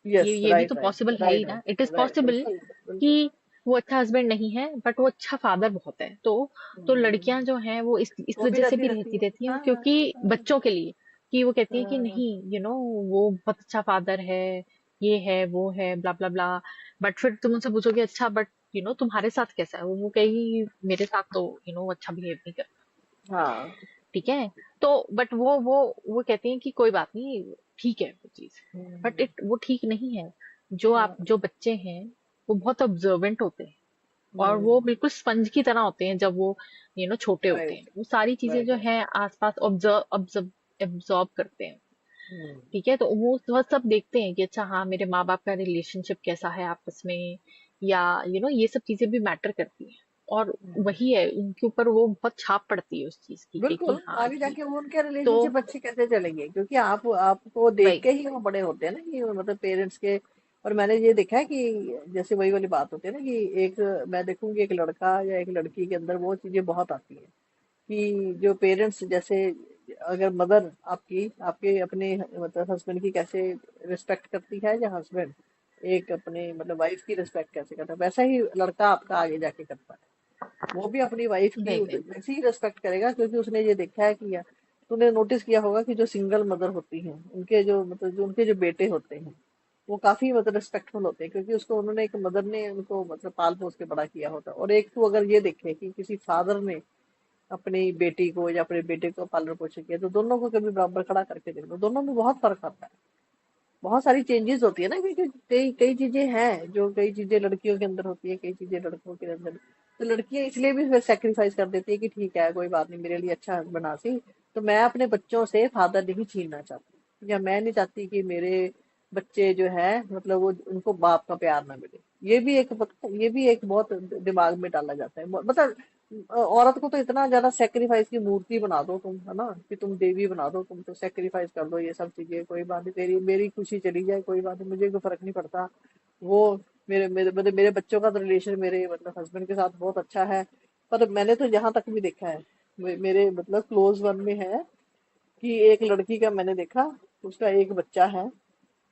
ये यस, ये भी राइट तो राइट पॉसिबल है ही राइट ना, right it is right, possible बिल्कुल कि बिल्कुल। वो अच्छा हस्बैंड नहीं है बट वो अच्छा फादर बहुत है। तो हम्म, लड़कियां जो हैं वो इस वो भी वजह से रहती भी रहती रहती है, रहती हैं हाँ हाँ क्योंकि हाँ बच्चों के लिए, कि वो कहती हैं कि हाँ, नहीं वो बहुत अच्छा फादर है, ये है वो है ब्ला ब्ला ब्ला। बट फिर तुम उनसे पूछोगे अच्छा बट तुम्हारे साथ कैसा है, वो कहेगी मेरे साथ तो अच्छा बिहेव नहीं करता, हाँ, ठीक है। तो बट वो कहती हैं कि कोई बात नहीं, ठीक है वो चीज, बट हम्म, वो ठीक नहीं है। हाँ, जो बच्चे हैं वो बहुत ऑब्जर्वेंट होते हैं और वो हम्म, बिल्कुल स्पंज की तरह होते हैं जब वो छोटे होते हैं। राइट वो सारी चीजें राइट जो राइट, है आसपास ऑब्जर्व ऑब्जर्व एब्जॉर्ब करते हैं, हम्म, ठीक है। तो वो सब देखते हैं कि अच्छा हाँ मेरे माँ बाप का रिलेशनशिप कैसा है आपस में, या ये सब चीजें भी मैटर करती हैं। और हम्म। वही है, उनके ऊपर वो बहुत छाप पड़ती है उस चीज की कि बिल्कुल, हाँ आगे कि जाके वो उनके तो रिलेशनशिप अच्छे कैसे चलेंगे, क्योंकि आप आपको देख वही के ही वो बड़े होते हैं ना कि मतलब पेरेंट्स के। और मैंने ये देखा है कि जैसे वही वाली बात होती है ना कि एक, मैं देखूंगी एक लड़का या एक लड़की के अंदर वो चीजें बहुत आती हैं कि जो पेरेंट्स जैसे, अगर मदर आपकी आपके अपने मतलब हस्बैंड की कैसे रिस्पेक्ट करती है, या हस्बैंड एक अपने मतलब वाइफ की रिस्पेक्ट कैसे करता है, वैसा ही लड़का आपका आगे जाके करता है। वो भी अपनी वाइफ की वही वही वैसे ही रिस्पेक्ट करेगा, क्योंकि उसने ये देखा है कि तूने नोटिस किया होगा कि जो सिंगल मदर होती हैं उनके जो मतलब जो उनके जो बेटे होते हैं वो काफी मतलब रिस्पेक्टफुल होते हैं, क्योंकि उसको उन्होंने एक मदर ने उनको मतलब पाल पोस के बड़ा किया होता है। और एक तो अगर ये देखे कि किसी फादर ने अपनी बेटी को या अपने बेटे को पालन पोषण किया, तो दोनों को कभी बराबर खड़ा करके देख लो, दोनों में बहुत फर्क आता है। बहुत सारी चेंजेस होती है ना, क्योंकि कई कई चीजें हैं जो, कई चीजें लड़कियों के अंदर होती है, कई चीजें लड़कों के अंदर। तो लड़कियां इसलिए भी फिर सेक्रीफाइस कर देती है कि ठीक है कोई बात नहीं, मेरे लिए अच्छा बना सी, तो मैं अपने बच्चों से फादर नहीं छीनना चाहती, या मैं नहीं चाहती कि मेरे बच्चे जो है मतलब वो उनको बाप का प्यार ना मिले। ये भी एक बहुत दिमाग में डाला जाता है मतलब औरत को तो इतना ज्यादा सेक्रीफाइस की मूर्ति बना दो तुम, है ना, कि तुम देवी बना दो, तुम तो सेक्रीफाइस कर दो ये सब चीजें, कोई बात नहीं, तेरी मेरी खुशी चली जाए कोई बात नहीं, मुझे कोई फर्क नहीं पड़ता। वो मेरे बच्चों का तो रिलेशन मेरे मतलब हस्बैंड के साथ बहुत अच्छा है। पर मैंने तो यहाँ तक भी देखा है, मेरे मतलब क्लोज वन में है कि एक लड़की का मैंने देखा, उसका एक बच्चा है,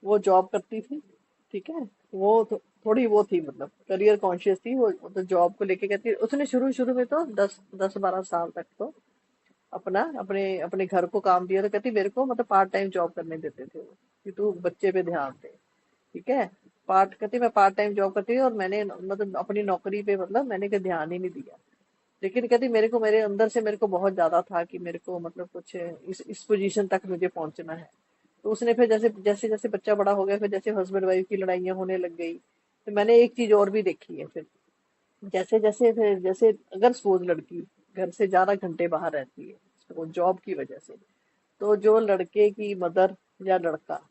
वो जॉब करती थी, ठीक है, वो तो थोड़ी वो थी, मतलब करियर कॉन्शियस थी वो तो जॉब को लेके कहती, उसने शुरू शुरू में तो 10-12 साल तक तो अपना अपने अपने घर को काम दिया, तो कहती मेरे को मतलब पार्ट टाइम जॉब करने देते थे वो, कि तू बच्चे पे ध्यान दे। ठीक है। पार्ट कहती मैं पार्ट टाइम जॉब करती थी और मैंने मतलब अपनी नौकरी पे मतलब मैंने का ध्यान ही नहीं दिया। लेकिन कहती मेरे को मेरे अंदर से मेरे को बहुत ज्यादा था कि मेरे को मतलब कुछ इस पोजीशन तक मुझे पहुंचना है। तो उसने फिर जैसे जैसे जैसे बच्चा बड़ा हो गया, फिर जैसे हस्बैंड वाइफ की लड़ाइयाँ होने लग गई, तो मैंने एक चीज और भी देखी है फिर, जैसे जैसे फिर जैसे अगर सपोज लड़की घर से ज्यादा घंटे बाहर रहती है वो जॉब की वजह से, तो जो लड़के की मदर या लड़का,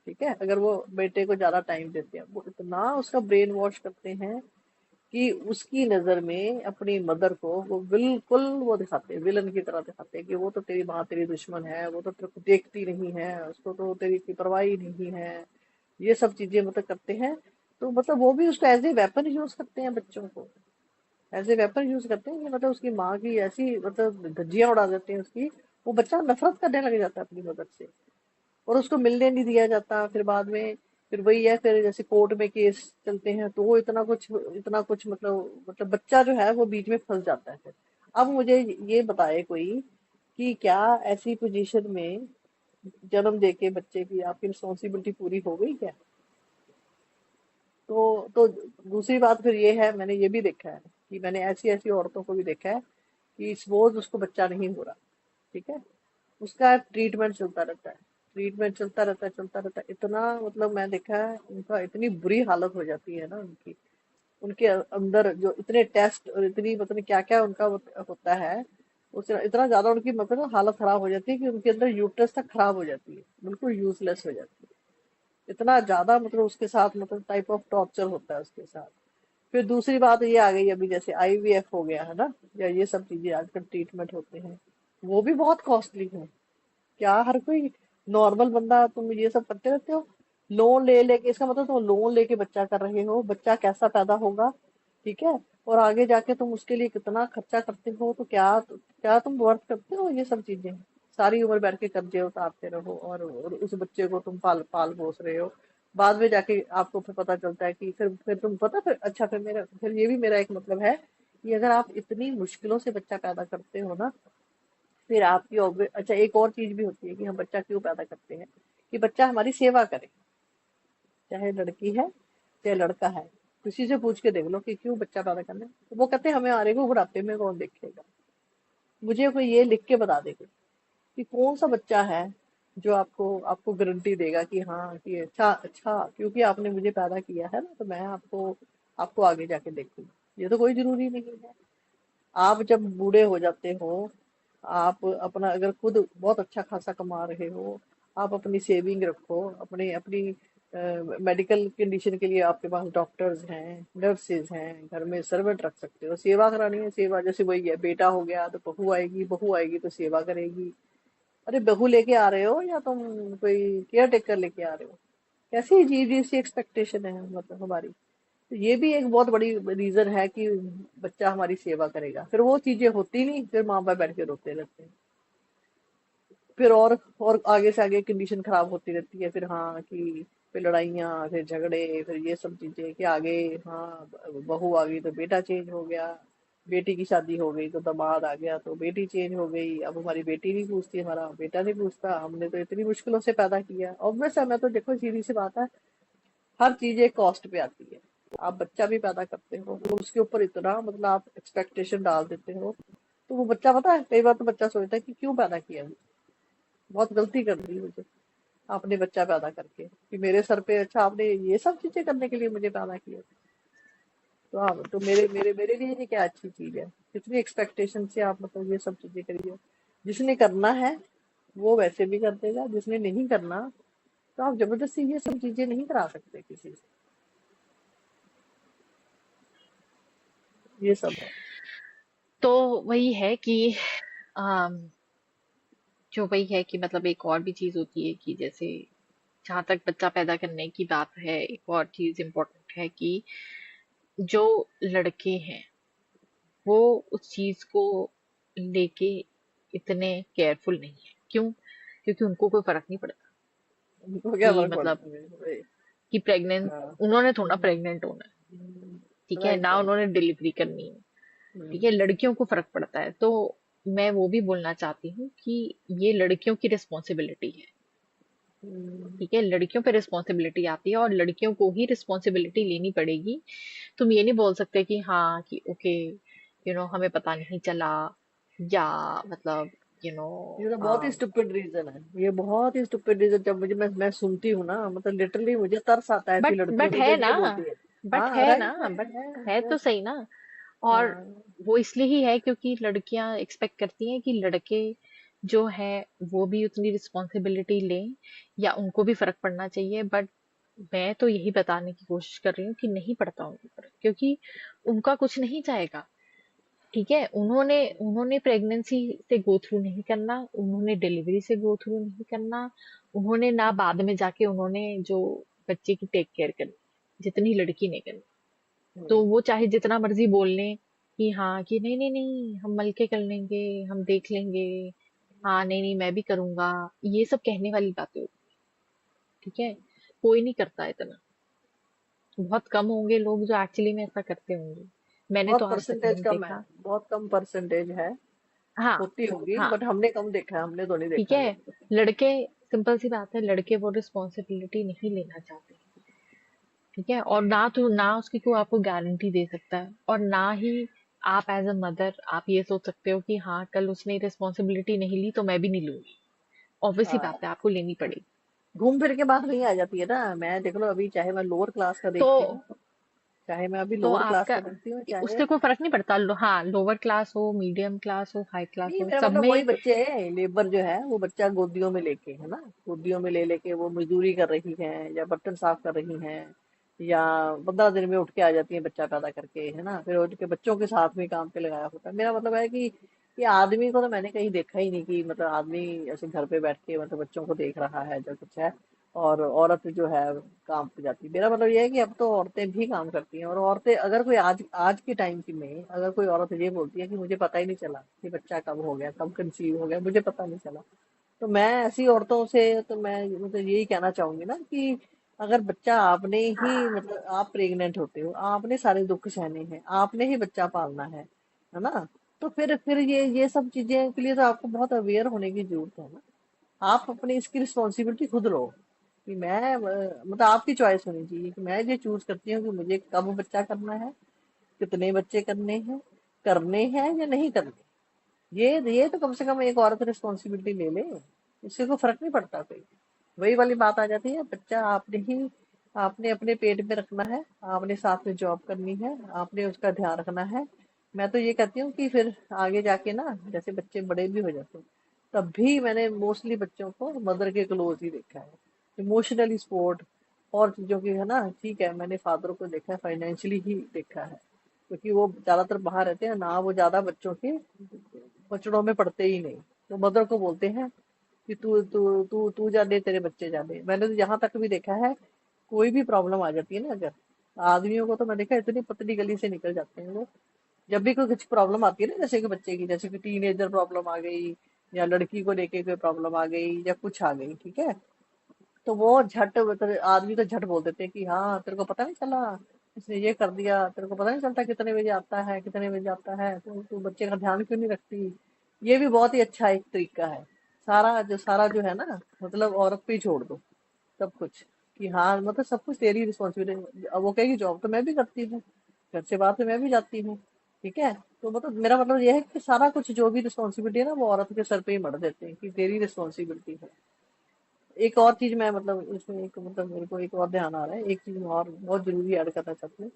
ठीक है, अगर वो बेटे को ज्यादा टाइम देते हैं, वो इतना उसका ब्रेन वॉश करते हैं कि उसकी नजर में अपनी मदर को वो बिल्कुल वो दिखाते हैं, विलन की तरह दिखाते हैं कि वो तो तेरी माँ तेरी दुश्मन है, वो तो तेरे को देखती नहीं है, उसको तो तेरी की परवाह ही नहीं है। ये सब चीजें मतलब करते हैं। तो मतलब वो भी उसको एज ए वेपन यूज करते हैं, बच्चों को एज ए वेपन यूज करते हैं कि मतलब उसकी माँ की ऐसी मतलब धज्जियां उड़ा देते हैं उसकी, वो बच्चा नफरत करने लग जाता है अपनी मदर से, और उसको मिलने नहीं दिया जाता। फिर बाद में फिर वही है, फिर जैसे कोर्ट में केस चलते हैं तो वो इतना कुछ मतलब बच्चा जो है वो बीच में फंस जाता है फिर। अब मुझे ये बताए कोई कि क्या ऐसी पोजीशन में जन्म देके बच्चे की आपकी रिस्पॉन्सिबिलिटी पूरी हो गई क्या? तो दूसरी बात फिर ये है, मैंने ये भी देखा है कि मैंने ऐसी ऐसी औरतों को भी देखा है कि सपोज उसको बच्चा नहीं हो रहा, ठीक है, उसका ट्रीटमेंट चलता रहता है, ट्रीटमेंट चलता रहता है, इतना मतलब मैं देखा है उनका इतनी बुरी हालत हो जाती है ना उनकी, उनके अंदर जो इतने टेस्ट और इतनी मतलब क्या क्या उनका होता है, उस इतना ज्यादा उनकी मतलब हालत खराब हो जाती है कि उनके अंदर यूट्रस तक खराब हो जाती है, बिल्कुल यूजलेस हो जाती है। इतना ज्यादा मतलब उसके साथ मतलब टाइप ऑफ टॉर्चर होता है उसके साथ। फिर दूसरी बात ये आ गई अभी जैसे आईवीएफ हो गया है ना, या ये सब चीजें आजकल ट्रीटमेंट होते हैं, वो भी बहुत कॉस्टली है। क्या हर कोई नॉर्मल बंदा तुम ये सब करते रहते हो? लोन ले लेके, इसका मतलब तुम लोन लेके बच्चा कर रहे हो, बच्चा कैसा पैदा होगा? ठीक है। और आगे जाके तुम उसके लिए कितना खर्चा करते हो, तो क्या तुम वर्थ करते हो ये सब चीजें? सारी उम्र बैठ के कर्जे उतारते रहो और उस बच्चे को तुम पाल पाल पोस रहे हो। बाद में जाके आपको फिर पता चलता है कि फिर तुम पता फिर अच्छा फिर ये भी मेरा एक मतलब है कि अगर आप इतनी मुश्किलों से बच्चा पैदा करते हो ना, फिर आपकी अच्छा एक और चीज भी होती है कि हम बच्चा क्यों पैदा करते हैं, कि बच्चा हमारी सेवा करे, चाहे लड़की है चाहे लड़का है। किसी से पूछ के देख लो कि क्यों बच्चा पैदा करना है, तो वो कहते हैं हमें आने को बुढ़ापे में कौन देखेगा। मुझे कोई ये लिख के बता देगा कि कौन सा बच्चा है जो आपको आपको गारंटी देगा कि हाँ कि अच्छा अच्छा क्योंकि आपने मुझे पैदा किया है ना, तो मैं आपको आपको आगे जाके देखूंगा। ये तो कोई जरूरी नहीं है। आप जब बूढ़े हो जाते हो, आप अपना अगर खुद बहुत अच्छा खासा कमा रहे हो, आप अपनी सेविंग रखो, अपनी अपनी मेडिकल कंडीशन के लिए आपके पास डॉक्टर्स हैं, नर्सेज हैं, घर में सर्वेंट रख सकते हो, सेवा करानी है, सेवा जैसे वही है, बेटा हो गया तो बहू आएगी तो सेवा करेगी। अरे बहू लेके आ रहे हो या तुम कोई केयर टेकर लेके आ रहे हो? कैसी अजीब सी एक्सपेक्टेशन है मतलब हमारी। तो ये भी एक बहुत बड़ी रीजन है कि बच्चा हमारी सेवा करेगा, फिर वो चीजें होती नहीं, फिर माँ बाप बैठ के रोते रहते हैं। फिर और आगे से आगे कंडीशन खराब होती रहती है, फिर हाँ कि फिर लड़ाइयाँ, फिर झगड़े, फिर ये सब चीजें कि आगे हाँ बहू आ गई तो बेटा चेंज हो गया, बेटी की शादी हो गई तो दामाद आ गया तो बेटी चेंज हो गई, अब हमारी बेटी नहीं पूछती, हमारा बेटा नहीं पूछता, हमने तो इतनी मुश्किलों से पैदा किया। ऑब्वियस है, मैं तो देखो सीधी सी बात है, हर चीज एक कॉस्ट पे आती है। आप बच्चा भी पैदा करते हो तो उसके ऊपर इतना मतलब आप एक्सपेक्टेशन डाल देते हो, तो वो बच्चा पता है कई बार तो बच्चा सोचता है कि क्यों पैदा किया, बहुत गलती कर दी मुझे आपने बच्चा पैदा करके, कि मेरे सर पे अच्छा आपने ये सब चीजें करने के लिए मुझे पैदा किया। तो हाँ, तो मेरे मेरे मेरे लिए ये क्या अच्छी चीज है? कितनी एक्सपेक्टेशन से आप मतलब ये सब चीजें करिए। जिसने करना है वो वैसे भी कर देगा, जिसने नहीं करना तो आप जबरदस्ती ये सब चीजें नहीं करा सकते किसी से। ये सब है। तो वही है कि अम, जो वही है कि मतलब एक और भी चीज होती है कि जैसे जहां तक बच्चा पैदा करने की बात है, एक और चीज इम्पोर्टेंट है कि जो लड़के हैं वो उस चीज को लेके इतने केयरफुल नहीं है। क्यों? क्योंकि उनको कोई फर्क नहीं पड़ता उनको क्या कि फर्क मतलब पड़ता है? कि प्रेग्नेंट, हाँ। उन्होंने थोड़ा प्रेग्नेंट होना है, ठीक है राइट ना, राइट। उन्होंने डिलीवरी करनी है, ठीक है, लड़कियों को फर्क पड़ता है। तो मैं वो भी बोलना चाहती हूँ कि ये लड़कियों की रिस्पॉन्सिबिलिटी है, ठीक है, लड़कियों पे रिस्पॉन्सिबिलिटी आती है और लड़कियों को ही रिस्पॉन्सिबिलिटी लेनी पड़ेगी। तुम ये नहीं बोल सकते कि हाँ कि ओके हमें पता नहीं चला, या मतलब यू नो ये तो बहुत ही स्टूपिड रीजन है, ये बहुत ही स्टूपिड रीजन। जब मुझे मैं सुनती हूँ ना, मतलब लिटरली मुझे तरस आता है ऐसी बट लड़कियों बट पे है जो ना, ये बोलती है। बट हाँ है ना, राइट है बट है है। तो सही ना। और हाँ वो इसलिए ही है क्योंकि लड़कियां एक्सपेक्ट करती हैं कि लड़के जो है वो भी उतनी रिस्पॉन्सिबिलिटी लें, या उनको भी फर्क पड़ना चाहिए। बट मैं तो यही बताने की कोशिश कर रही हूँ कि नहीं पड़ता उन पर, क्योंकि उनका कुछ नहीं जाएगा, ठीक है। उन्होंने उन्होंने प्रेगनेंसी से गो थ्रू नहीं करना, उन्होंने डिलीवरी से गो थ्रू नहीं करना, उन्होंने ना बाद में जाके उन्होंने जो बच्चे की टेक केयर करनी, जितनी लड़की ने करनी। तो वो चाहे जितना मर्जी बोल लें कि हाँ कि नहीं नहीं नहीं हम मिलके कर लेंगे, हम देख लेंगे, हाँ नहीं नहीं मैं भी करूंगा, ये सब कहने वाली बातें होती, ठीक है। कोई नहीं करता इतना, बहुत कम होंगे लोग जो एक्चुअली में ऐसा करते होंगे। मैंने तो बहुत आज तक परसेंटेज नहीं कम है, देखा। बहुत कम परसेंटेज है। हाँ, होती होगी हाँ, बट हमने कम देखा है, हमने तो नहीं ठीक देखा है। कभी। लड़के, सिंपल सी बात है, लड़के वो रिस्पॉन्सिबिलिटी नहीं लेना चाहते, ठीक है। और ना तो ना उसकी कोई आपको गारंटी दे सकता है, और ना ही आप एज अ मदर आप ये सोच सकते हो कि हाँ कल उसने रिस्पॉन्सिबिलिटी नहीं ली तो मैं भी नहीं लूंगी। ऑब्वियस ही हाँ, बात है, आपको लेनी पड़ेगी। घूम फिर के बात नहीं आ जाती है ना। मैं देख लो अभी, चाहे मैं लोअर क्लास का तो देखती हूँ, चाहे मैं अभी तो लोअर क्लास आपका का देखती हूँ, चाहे उससे कोई फर्क नहीं पड़ता, हाँ लोअर क्लास हो, मीडियम क्लास हो, हाई क्लास नहीं, हो, मेरा सब मतलब वही में। बच्चे हैं, लेबर जो है वो बच्चा गोदियों में लेके, है ना, गोदियों में ले लेके वो मजदूरी कर रही है या बर्तन साफ कर रही हैं, या 15 दिन में उठ के आ जाती है बच्चा पैदा करके, है ना, फिर उठ के बच्चों के साथ में काम पे लगाया होता है। मेरा मतलब है कि आदमी को तो मैंने कहीं देखा ही नहीं कि मतलब आदमी ऐसे घर पे बैठ के मतलब बच्चों को देख रहा है जो कुछ है, और औरत जो है काम पे जाती है। मेरा मतलब ये है कि अब तो औरतें भी काम करती हैं, और औरतें अगर कोई आज आज के टाइम की में अगर कोई औरत ये बोलती है कि मुझे पता ही नहीं चला कि बच्चा कब हो गया, कब कंसीव हो गया, मुझे पता नहीं चला, तो मैं ऐसी औरतों से तो मैं मतलब यही कहना चाहूंगी ना कि अगर बच्चा आपने ही मतलब आप प्रेग्नेंट होते हो, आपने सारे दुख सहने हैं, आपने ही बच्चा पालना है ना, तो फिर ये सब चीजें के लिए तो आपको बहुत अवेयर होने की जरूरत है ना। आप अपनी इसकी रिस्पॉन्सिबिलिटी खुद लो कि मैं मतलब आपकी चॉइस होनी चाहिए कि मैं ये चूज करती हूँ कि मुझे कब बच्चा करना है, कितने बच्चे करने हैं या नहीं करने। ये तो कम से कम एक औरत रिस्पॉन्सिबिलिटी ले ले, इससे कोई फर्क नहीं पड़ता कोई। वही वाली बात आ जाती है, बच्चा आपने अपने पेट में रखना है, आपने साथ में जॉब करनी है, आपने उसका ध्यान रखना है। मैं तो ये कहती हूँ कि फिर आगे जाके ना, जैसे बच्चे बड़े भी हो जाते हैं, तब भी मैंने मोस्टली बच्चों को मदर के क्लोज ही देखा है, इमोशनली सपोर्ट और चीजों की, है ना। ठीक है, मैंने फादर को देखा है, फाइनेंशियली ही देखा है, क्योंकि वो ज्यादातर बाहर रहते हैं ना, वो ज्यादा बच्चों के बचड़ों में पड़ते ही नहीं। तो मदर को बोलते हैं कि तू तू तू तू जाने, तेरे बच्चे जाने। मैंने तो यहाँ तक भी देखा है, कोई भी प्रॉब्लम आ जाती है ना अगर, आदमियों को तो मैं देखा इतनी पतली गली से निकल जाते हैं वो। जब भी कोई कुछ प्रॉब्लम आती है ना, जैसे कि बच्चे की, जैसे कि टीनेजर प्रॉब्लम आ गई, या लड़की को लेके कोई प्रॉब्लम आ गई, या कुछ आ गई, ठीक है, तो वो झट मतलब आदमी तो झट बोल देते हैं कि हाँ तेरे को पता नहीं चला, इसने ये कर दिया, तेरे को पता नहीं चलता कितने बजे आता है, कितने बजे आता है, तो तू बच्चे का ध्यान क्यों नहीं रखती। ये भी बहुत ही अच्छा एक तरीका है। सारा जो है ना, मतलब औरत पे ही छोड़ दो सब कुछ, कि हाँ मतलब सब कुछ तेरी रिस्पॉन्सिबिलिटी। अब वो कहेगी जॉब तो मैं भी करती हूँ, घर से बाहर तो मैं भी जाती हूँ, ठीक है, तो मतलब मेरा मतलब ये है कि सारा कुछ जो भी रिस्पॉन्सिबिलिटी है ना, वो औरत के सर पे ही मर देते हैं कि तेरी रिस्पॉन्सिबिलिटी है। एक और चीज मैं मतलब इसमें एक मतलब मेरे को एक और ध्यान आ रहा है, एक चीज मैं और बहुत जरूरी ऐड करना चाहती हूँ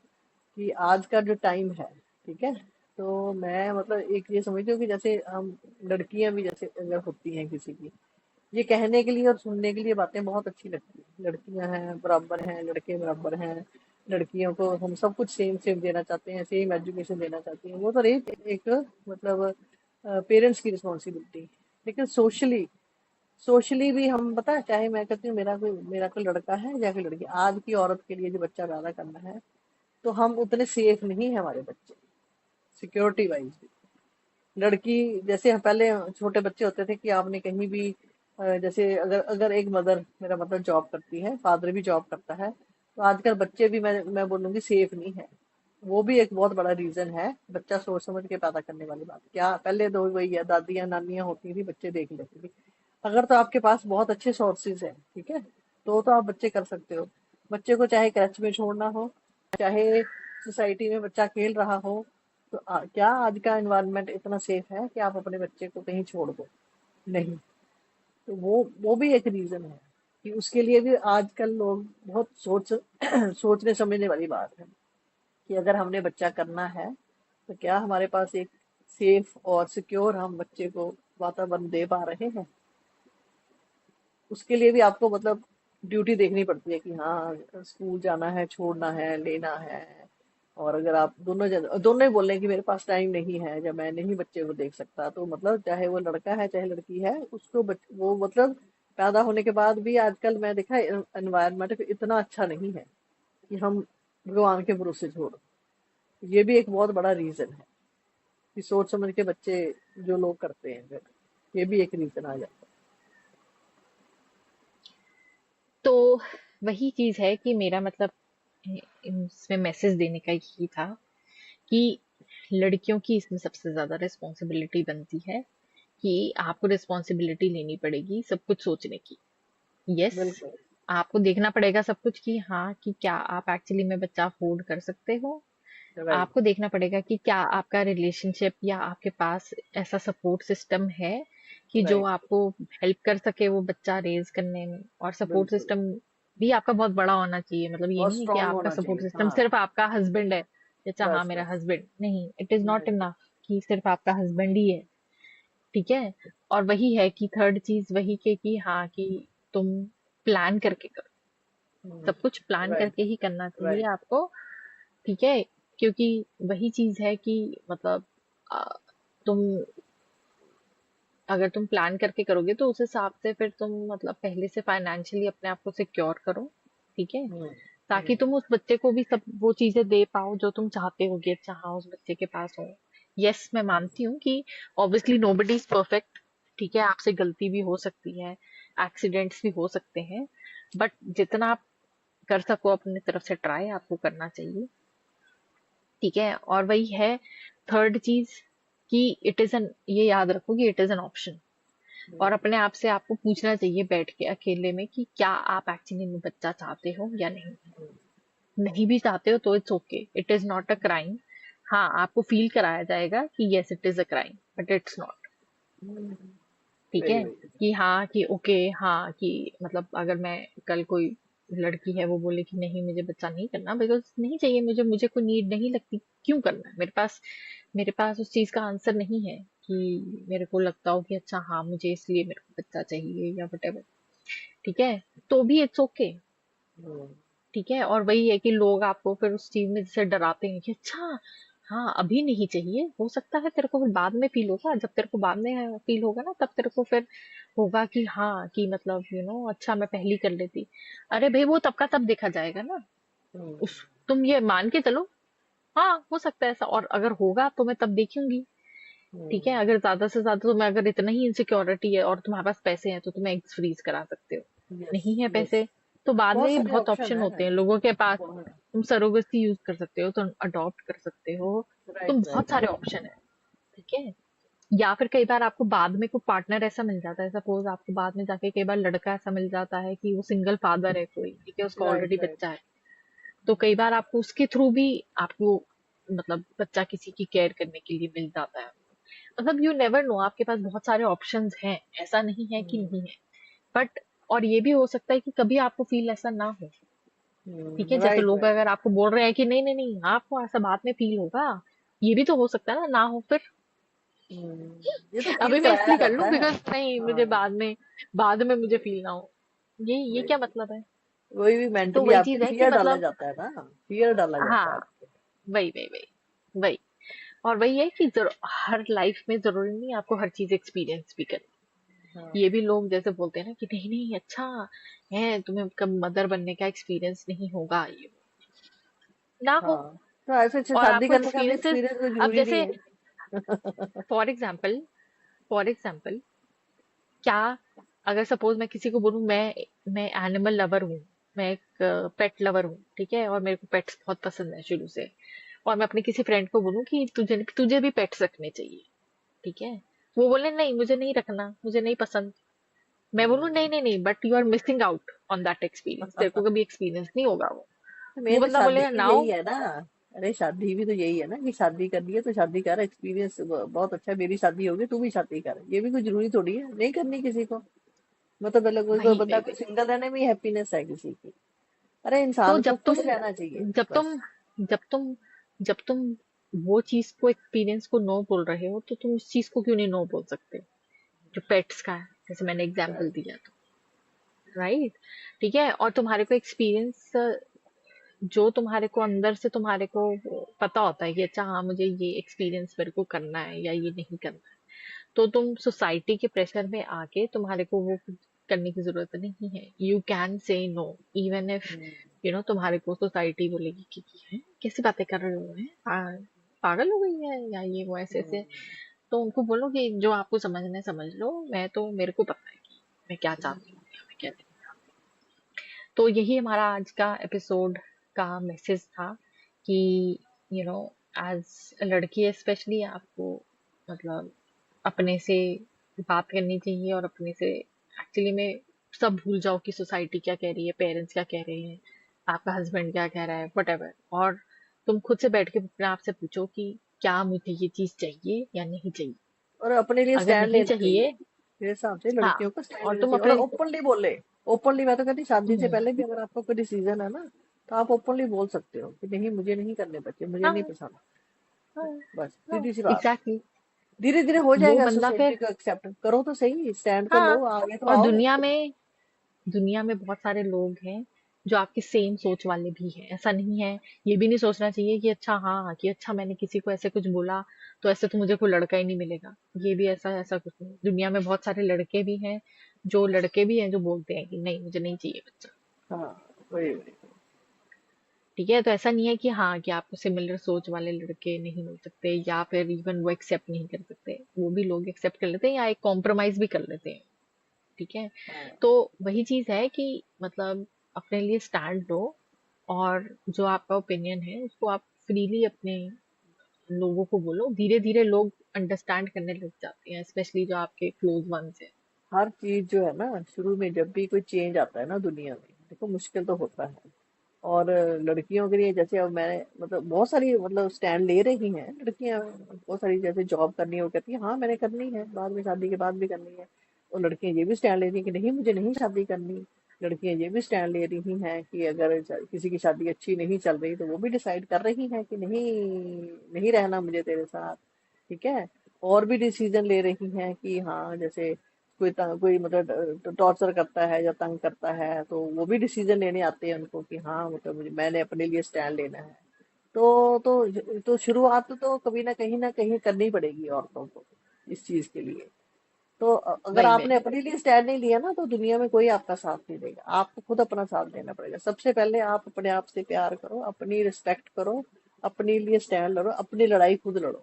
कि आज का जो टाइम है, ठीक है, तो मैं मतलब एक ये समझती हूँ कि जैसे हम लड़कियां भी जैसे अगर होती हैं किसी की, ये कहने के लिए और सुनने के लिए बातें बहुत अच्छी लगती है, लड़कियां हैं बराबर हैं, लड़के बराबर हैं, लड़कियों को हम सब कुछ सेम सेम देना चाहते हैं, सेम एजुकेशन देना चाहते हैं, वो तो रही एक मतलब पेरेंट्स की रिस्पॉन्सिबिलिटी। लेकिन सोशली भी हम पता है, चाहे मैं कहती हूँ मेरा कोई लड़का है या कोई लड़की, आज की औरत के लिए जो बच्चा पैदा करना है, तो हम उतने सेफ नहीं है हमारे बच्चे, सिक्योरिटी वाइज भी। लड़की, जैसे हम पहले छोटे बच्चे होते थे कि आपने कहीं भी जैसे अगर अगर एक मदर, मेरा मतलब जॉब करती है, फादर भी जॉब करता है, तो आजकल बच्चे भी मैं बोलूंगी सेफ नहीं है। वो भी एक बहुत बड़ा रीजन है, बच्चा सोच समझ के पैदा करने वाली बात। क्या पहले तो वही है, दादियां नानियां होती थी, बच्चे देख लेती थी। अगर तो आपके पास बहुत अच्छे सोर्सेज है, ठीक है, तो आप बच्चे कर सकते हो। बच्चे को चाहे क्रच में छोड़ना हो, चाहे सोसाइटी में बच्चा खेल रहा हो, तो क्या आज का एनवायरनमेंट इतना सेफ है कि आप अपने बच्चे को कहीं छोड़ दो? नहीं। तो वो भी एक रीजन है कि उसके लिए भी आजकल लोग बहुत सोचने समझने वाली बात है कि अगर हमने बच्चा करना है तो क्या हमारे पास एक सेफ और सिक्योर हम बच्चे को वातावरण दे पा रहे हैं। उसके लिए भी आपको मतलब ड्यूटी देखनी पड़ती है कि हाँ, स्कूल जाना है, छोड़ना है, लेना है। और अगर आप दोनों ही बोल रहे हैं कि मेरे पास टाइम नहीं है, जब मैं नहीं बच्चे को देख सकता, तो मतलब चाहे वो लड़का है चाहे लड़की है, उसको वो मतलब पैदा होने के बाद भी आजकल मैं देखा एनवायरनमेंट इतना अच्छा नहीं है कि हम भगवान के भरोसे छोड़। ये भी एक बहुत बड़ा रीजन है कि सोच समझ के बच्चे जो लोग करते हैं फिर, ये भी एक रीजन आ जाता तो वही चीज है कि मेरा मतलब इसमें मैसेज देने का यही था कि लड़कियों की इसमें सबसे ज्यादा रिस्पॉन्सिबिलिटी बनती है, कि आपको रिस्पॉन्सिबिलिटी लेनी पड़ेगी सब कुछ सोचने की। है। यस, बिल्कुल। आपको देखना पड़ेगा सब कुछ कि हाँ, कि क्या आप एक्चुअली में बच्चा अफोर्ड कर सकते हो। राइट। आपको देखना पड़ेगा कि क्या आपका रिलेशनशिप या आपके पास ऐसा सपोर्ट सिस्टम है कि जो राइट। आपको हेल्प कर सके वो बच्चा रेज करने में। और सपोर्ट बिल्कुल। सिस्टम भी आपका बहुत बड़ा होना चाहिए। मतलब ये बहुत नहीं है कि स्ट्रांग आपका होना सपोर्ट चाहिए, सिस्टम हाँ। सिर्फ आपका हस्बैंड है। अच्छा हाँ, बस मेरा बस। हस्बैंड नहीं, इट इज नॉट नहीं। इनफ कि सिर्फ आपका हस्बैंड ही है। ठीक है। और वही है कि थर्ड चीज वही के कि हाँ, कि तुम प्लान करके करो। सब कुछ प्लान राइट। करके ही करना चाहिए राइट। आपको। ठीक है। क्योंकि वही चीज है कि मतलब आ, तुम अगर तुम प्लान करके करोगे तो उस हिसाब से फिर तुम मतलब पहले से फाइनेंशियली अपने आप को सिक्योर करो। ठीक है। हम्म। ताकि तुम उस बच्चे को भी सब वो चीजें दे पाओ जो तुम चाहते हो कि अच्छा हाँ उस बच्चे के पास हो। यस, मैं मानती हूँ कि ऑब्वियसली नोबडी इज परफेक्ट। ठीक है, आपसे गलती भी हो सकती है, एक्सीडेंट्स भी हो सकते हैं, बट जितना आप कर सको अपनी तरफ से ट्राई आपको करना चाहिए। ठीक है। और वही है थर्ड चीज कि इट इज एन, ये याद रखो कि इट इज एन ऑप्शन। और अपने आप से आपको पूछना चाहिए बैठ के अकेले में कि क्या आप एक्चुअली में बच्चा चाहते हो या नहीं। नहीं भी चाहते हो तो it's okay, it is not a crime. हाँ, आपको फील कराया जाएगा कि yes it is a crime, but it's not. ठीक वेरी है। वेरी। कि हाँ, कि ओके, हाँ, कि मतलब अगर मैं कल कोई लड़की है वो बोले कि नहीं मुझे बच्चा नहीं करना बिकॉज नहीं चाहिए मुझे, मुझे कोई नीड नहीं लगती, क्यों करना है मेरे पास उस चीज का आंसर नहीं है कि मेरे को लगता हो कि अच्छा हाँ मुझे इसलिए मेरे को बच्चा चाहिए या वटेवर। ठीक है। तो भी इट्स ओके। ठीक है। और वही है कि लोग आपको फिर उस चीज में जैसे डराते हैं कि अच्छा हाँ अभी नहीं चाहिए, हो सकता है तेरे को फिर बाद में फील होगा, जब तेरे को बाद में फील होगा ना तब तेरे को फिर होगा कि हाँ, कि मतलब अच्छा मैं पहली कर लेती। अरे भाई वो तब का तब देखा जाएगा ना। उस तुम ये मान के चलो, हाँ हो सकता है ऐसा, और अगर होगा तो मैं तब देखूंगी। ठीक है। अगर ज्यादा से ज्यादा तुम्हें अगर इतना ही इनसिक्योरिटी है और तुम्हारे पास पैसे हैं तो तुम एग्स फ्रीज करा सकते हो। यस। नहीं है यस। पैसे तो बाद में बहुत भी सारे बहुत ऑप्शन ऑप्शन है। होते हैं लोगों के पास। बहुत। तुम सरोगेसी यूज कर सकते हो, तुम अडॉप्ट कर सकते हो। तुम राइट बहुत राइट। सारे ऑप्शन है। ठीक है। या फिर कई बार आपको बाद में कोई पार्टनर ऐसा मिल जाता है, सपोज आपको बाद में जाके कई बार लड़का ऐसा मिल जाता है कि वो सिंगल फादर है कोई, ठीक है, उसका राइट ऑलरेडी राइट। बच्चा है। तो कई बार आपको उसके थ्रू भी आपको मतलब बच्चा किसी की केयर करने के लिए मिल जाता है। मतलब यू नेवर नो, आपके पास बहुत सारे ऑप्शंस हैं, ऐसा नहीं है कि नहीं है। बट और ये भी हो सकता है कि कभी आपको फील ऐसा ना हो। ठीक है। जैसे राइट लोग राइट। अगर आपको बोल रहे हैं कि नहीं नहीं नहीं आपको ऐसा बाद में फील होगा, ये भी तो हो सकता है ना हो फिर। ये तो फील अभी मैं कराया इसलिए कर लूं जाता है। बिकॉज नहीं मुझे हाँ। बाद में मुझे फील ना हो। ये क्या वही मतलब है। वही भी तो मेंटली वही आपके चीज है कि फियर डाला मतलब जाता है ना। फियर डाला जाता है हाँ, आपके। वही वही वही वही। और वही है कि हर लाइफ में जरूरी नहीं आपको हर चीज एक्सपीरियंस भी करनी। हाँ। ये भी लोग जैसे बोलते हैं ना कि नहीं नहीं अच्छा है तुम्हें कब मदर बनने का एक्सपीरियंस नहीं होगा, ये ना हो। हाँ, तो ऐसे और शादी आपको करने का भी एक्सपीरियंसेस, एक्सपीरियंस कोई अब जरूरी नहीं जैसे है। फॉर एग्जाम्पल क्या, अगर सपोज मैं किसी को बोलूं मैं एनिमल लवर हूँ, मैं एक पेट लवर हूँ, ठीक है, और मेरे को पेट्स बहुत पसंद है शुरू से, और मैं अपने किसी फ्रेंड को बोलूँ कि तुझे तुझे भी पेट्स रखने चाहिए, ठीक है, वो बोले नहीं मुझे नहीं रखना, मुझे नहीं पसंद। मैं बोलूँ नहीं हम्म। नहीं नहीं, but you are missing out on that experience, तेरे को कभी एक्सपीरियंस नहीं होगा वो मेन तो बंदा शादी बोलेगा भी नाउ। यही है ना। अरे शादी भी तो यही है ना कि शादी करनी है तो शादी कर, एक्सपीरियंस बहुत अच्छा है, मेरी शादी होगी तू भी शादी कर, ये भी कोई जरूरी थोड़ी है नहीं करनी किसी को। मतलब अलग कोई कोई वही बंदा वही को वही। सिंगल रहने में ही हैप्पीनेस है किसी की। अरे तो इंसान को जब खुश तुम रहना चाहिए जब बस। तुम जब तुम जब तुम वो चीज को, एक्सपीरियंस को नो बोल रहे हो, तो तुम उस चीज को क्यों नहीं नो बोल सकते, जो पेट्स का है, जैसे मैंने एग्जांपल दिया, तो राइट, ठीक है, और तुम्हारे को एक्सपीरियंस, जो तुम्हारे को अंदर से तुम्हारे को पता होता है कि अच्छा हाँ मुझे ये एक्सपीरियंस मेरे को करना है या ये नहीं करना है, तो तुम सोसाइटी के प्रेशर में आके तुम्हारे को वो करने की जरूरत नहीं है। You can say no, even if hmm. तुम्हारे को सोसाइटी बोलेगी कि है कैसी बातें कर रहे हो, है पागल हो गई है, या ये वो ऐसे हम्म। ऐसे, तो उनको बोलो कि जो आपको समझना है समझ लो, मैं तो मेरे को पता है कि मैं क्या चाहती हूँ या मैं क्या नहीं। तो यही हमारा आज का एपिसोड का मैसेज था कि एज लड़की स्पेशली आपको, मतलब अपने से बात करनी चाहिए, और अपने से एक्चुअली में सब भूल जाओ कि सोसाइटी क्या कह रही है, पेरेंट्स क्या कह रहे हैं, आपका हस्बैंड क्या कह रहा है, वट, और तुम खुद से बैठ के अपने आप से पूछो कि क्या मुझे ये चीज चाहिए या नहीं चाहिए। और अपने लिए अगर स्टैंड नहीं लेना चाहिए। चाहिए, मेरे हिसाब से हाँ, लड़कियों को स्टैंड और लेना तुम चाहिए और अपने, ओपनली बोले। ओपनली मैं तो कहती शादी से हम्म, पहले भी अगर आपका कोई डिसीजन है ना तो आप ओपनली बोल सकते हो कि नहीं मुझे नहीं करने बच्चे, मुझे नहीं हाँ पसंद। हाँ बस हाँ सीधी सी बात। एग्जैक्टली। धीरे धीरे हो वो जाएगा, बंदा सोसाइटी फिर, को एक्सेप्ट करो तो सही, स्टैंड तो लो, हाँ, आगे तो और आओ। दुनिया में बहुत सारे लोग हैं जो आपके सेम सोच वाले भी हैं, ऐसा नहीं है। ये भी नहीं सोचना चाहिए कि अच्छा हाँ, कि अच्छा मैंने किसी को ऐसे कुछ बोला तो ऐसे तो मुझे कोई लड़का ही नहीं मिलेगा, ये भी ऐसा ऐसा कुछ नहीं। दुनिया में बहुत सारे लड़के भी हैं, जो लड़के भी हैं जो बोलते हैं कि नहीं मुझे नहीं चाहिए बच्चा, हाँ वही वही। ठीक है। तो ऐसा नहीं है कि हाँ, कि आपको सिमिलर सोच वाले लड़के नहीं मिल सकते, या फिर इवन वो एक्सेप्ट नहीं कर सकते, वो भी लोग एक्सेप्ट कर लेते हैं या एक कॉम्प्रोमाइज भी कर लेते हैं, ठीक है। हाँ तो वही चीज है कि मतलब अपने लिए स्टैंड लो, और जो आपका ओपिनियन है उसको आप फ्रीली अपने लोगों को बोलो, धीरे धीरे लोग अंडरस्टैंड करने लग जाते हैं, स्पेशली जो आपके क्लोज वंस है। हर चीज जो है ना, शुरू में जब भी कोई चेंज आता है ना दुनिया में, देखो मुश्किल तो होता है। और लड़कियों के लिए जैसे अब मैंने मतलब बहुत सारी मतलब स्टैंड ले रही हैं लड़कियां। बहुत सारी जैसे जॉब करनी है वो कहती है हाँ मैंने करनी है, बाद में शादी के बाद भी करनी है। और लड़कियां ये भी स्टैंड ले रही हैं कि नहीं मुझे नहीं शादी करनी। लड़कियां ये भी स्टैंड ले रही हैं कि अगर किसी की शादी अच्छी नहीं चल रही तो वो भी डिसाइड कर रही हैं कि नहीं, नहीं रहना मुझे तेरे साथ। ठीक है। और भी डिसीजन ले रही हैं कि हाँ जैसे कोई मतलब टॉर्चर करता है या तंग करता है तो वो भी डिसीजन लेने आते हैं उनको कि हाँ मतलब मैंने अपने लिए स्टैंड लेना है। तो शुरुआत तो कभी ना कहीं करनी पड़ेगी औरतों को इस चीज के लिए। तो अगर वही आपने वही अपने लिए स्टैंड नहीं लिया ना तो दुनिया में कोई आपका साथ नहीं देगा, आपको खुद अपना साथ देना पड़ेगा। सबसे पहले आप अपने आप से प्यार करो, अपनी रिस्पेक्ट करो, अपने लिए स्टैंड लड़ो, अपनी लड़ाई खुद लड़ो,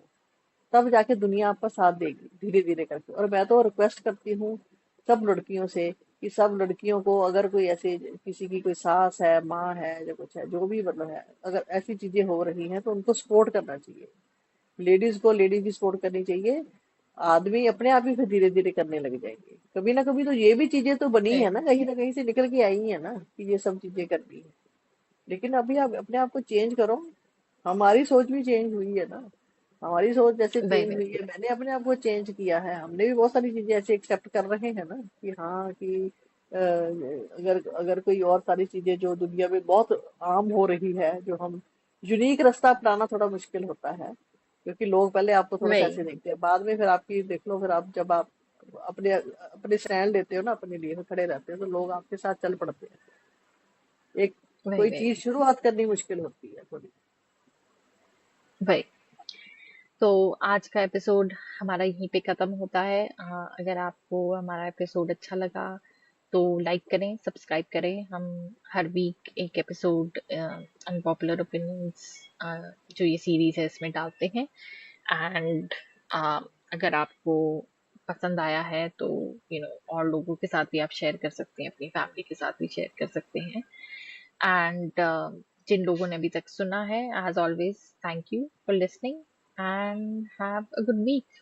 तब जाके दुनिया आपका साथ देगी धीरे धीरे करके। और मैं तो रिक्वेस्ट करती हूँ सब लड़कियों से कि सब लड़कियों को अगर कोई ऐसे किसी की कोई सास है, माँ है, जो कुछ है, जो भी मतलब है, अगर ऐसी चीजें हो रही हैं तो उनको सपोर्ट करना चाहिए। लेडीज को लेडीज की सपोर्ट करनी चाहिए। आदमी अपने आप ही फिर धीरे धीरे करने लग जाएंगे। कभी ना कभी तो ये भी चीजें तो बनी है ना कहीं से निकल के आई है ना कि ये सब चीजें करनी है। लेकिन अभी आप अपने आप को चेंज करो। हमारी सोच भी चेंज हुई है ना। हमारी सोच जैसे वही चेंज वही। हुई है, मैंने अपने आप को चेंज किया है, हमने भी बहुत सारी चीजें ऐसे एक्सेप्ट कर रहे हैं ना कि हाँ कि अगर अगर कोई और सारी चीजें जो दुनिया में बहुत आम हो रही है, जो हम यूनिक रास्ता अपनाना थोड़ा मुश्किल होता है क्योंकि लोग पहले आपको थोड़ा सा वही ऐसे देखते हैं, बाद में फिर आपकी देख लो, फिर आप जब आप अपने अपने स्टैंड लेते हो ना, अपने लिए फिर खड़े रहते हो तो लोग आपके साथ चल पड़ते हैं। एक वही कोई वही चीज शुरुआत करनी मुश्किल होती है थोड़ी। वही। तो आज का एपिसोड हमारा यहीं पे खत्म होता है। अगर आपको हमारा एपिसोड अच्छा लगा तो लाइक करें, सब्सक्राइब करें। हम हर वीक एक एपिसोड अनपॉपुलर ओपिनियंस, जो ये सीरीज है, इसमें डालते हैं। एंड अगर आपको पसंद आया है तो और लोगों के साथ भी आप शेयर कर सकते हैं, अपनी फैमिली के साथ भी शेयर कर सकते हैं। एंड जिन लोगों ने अभी तक सुना है, as always thank you for listening and have a good week.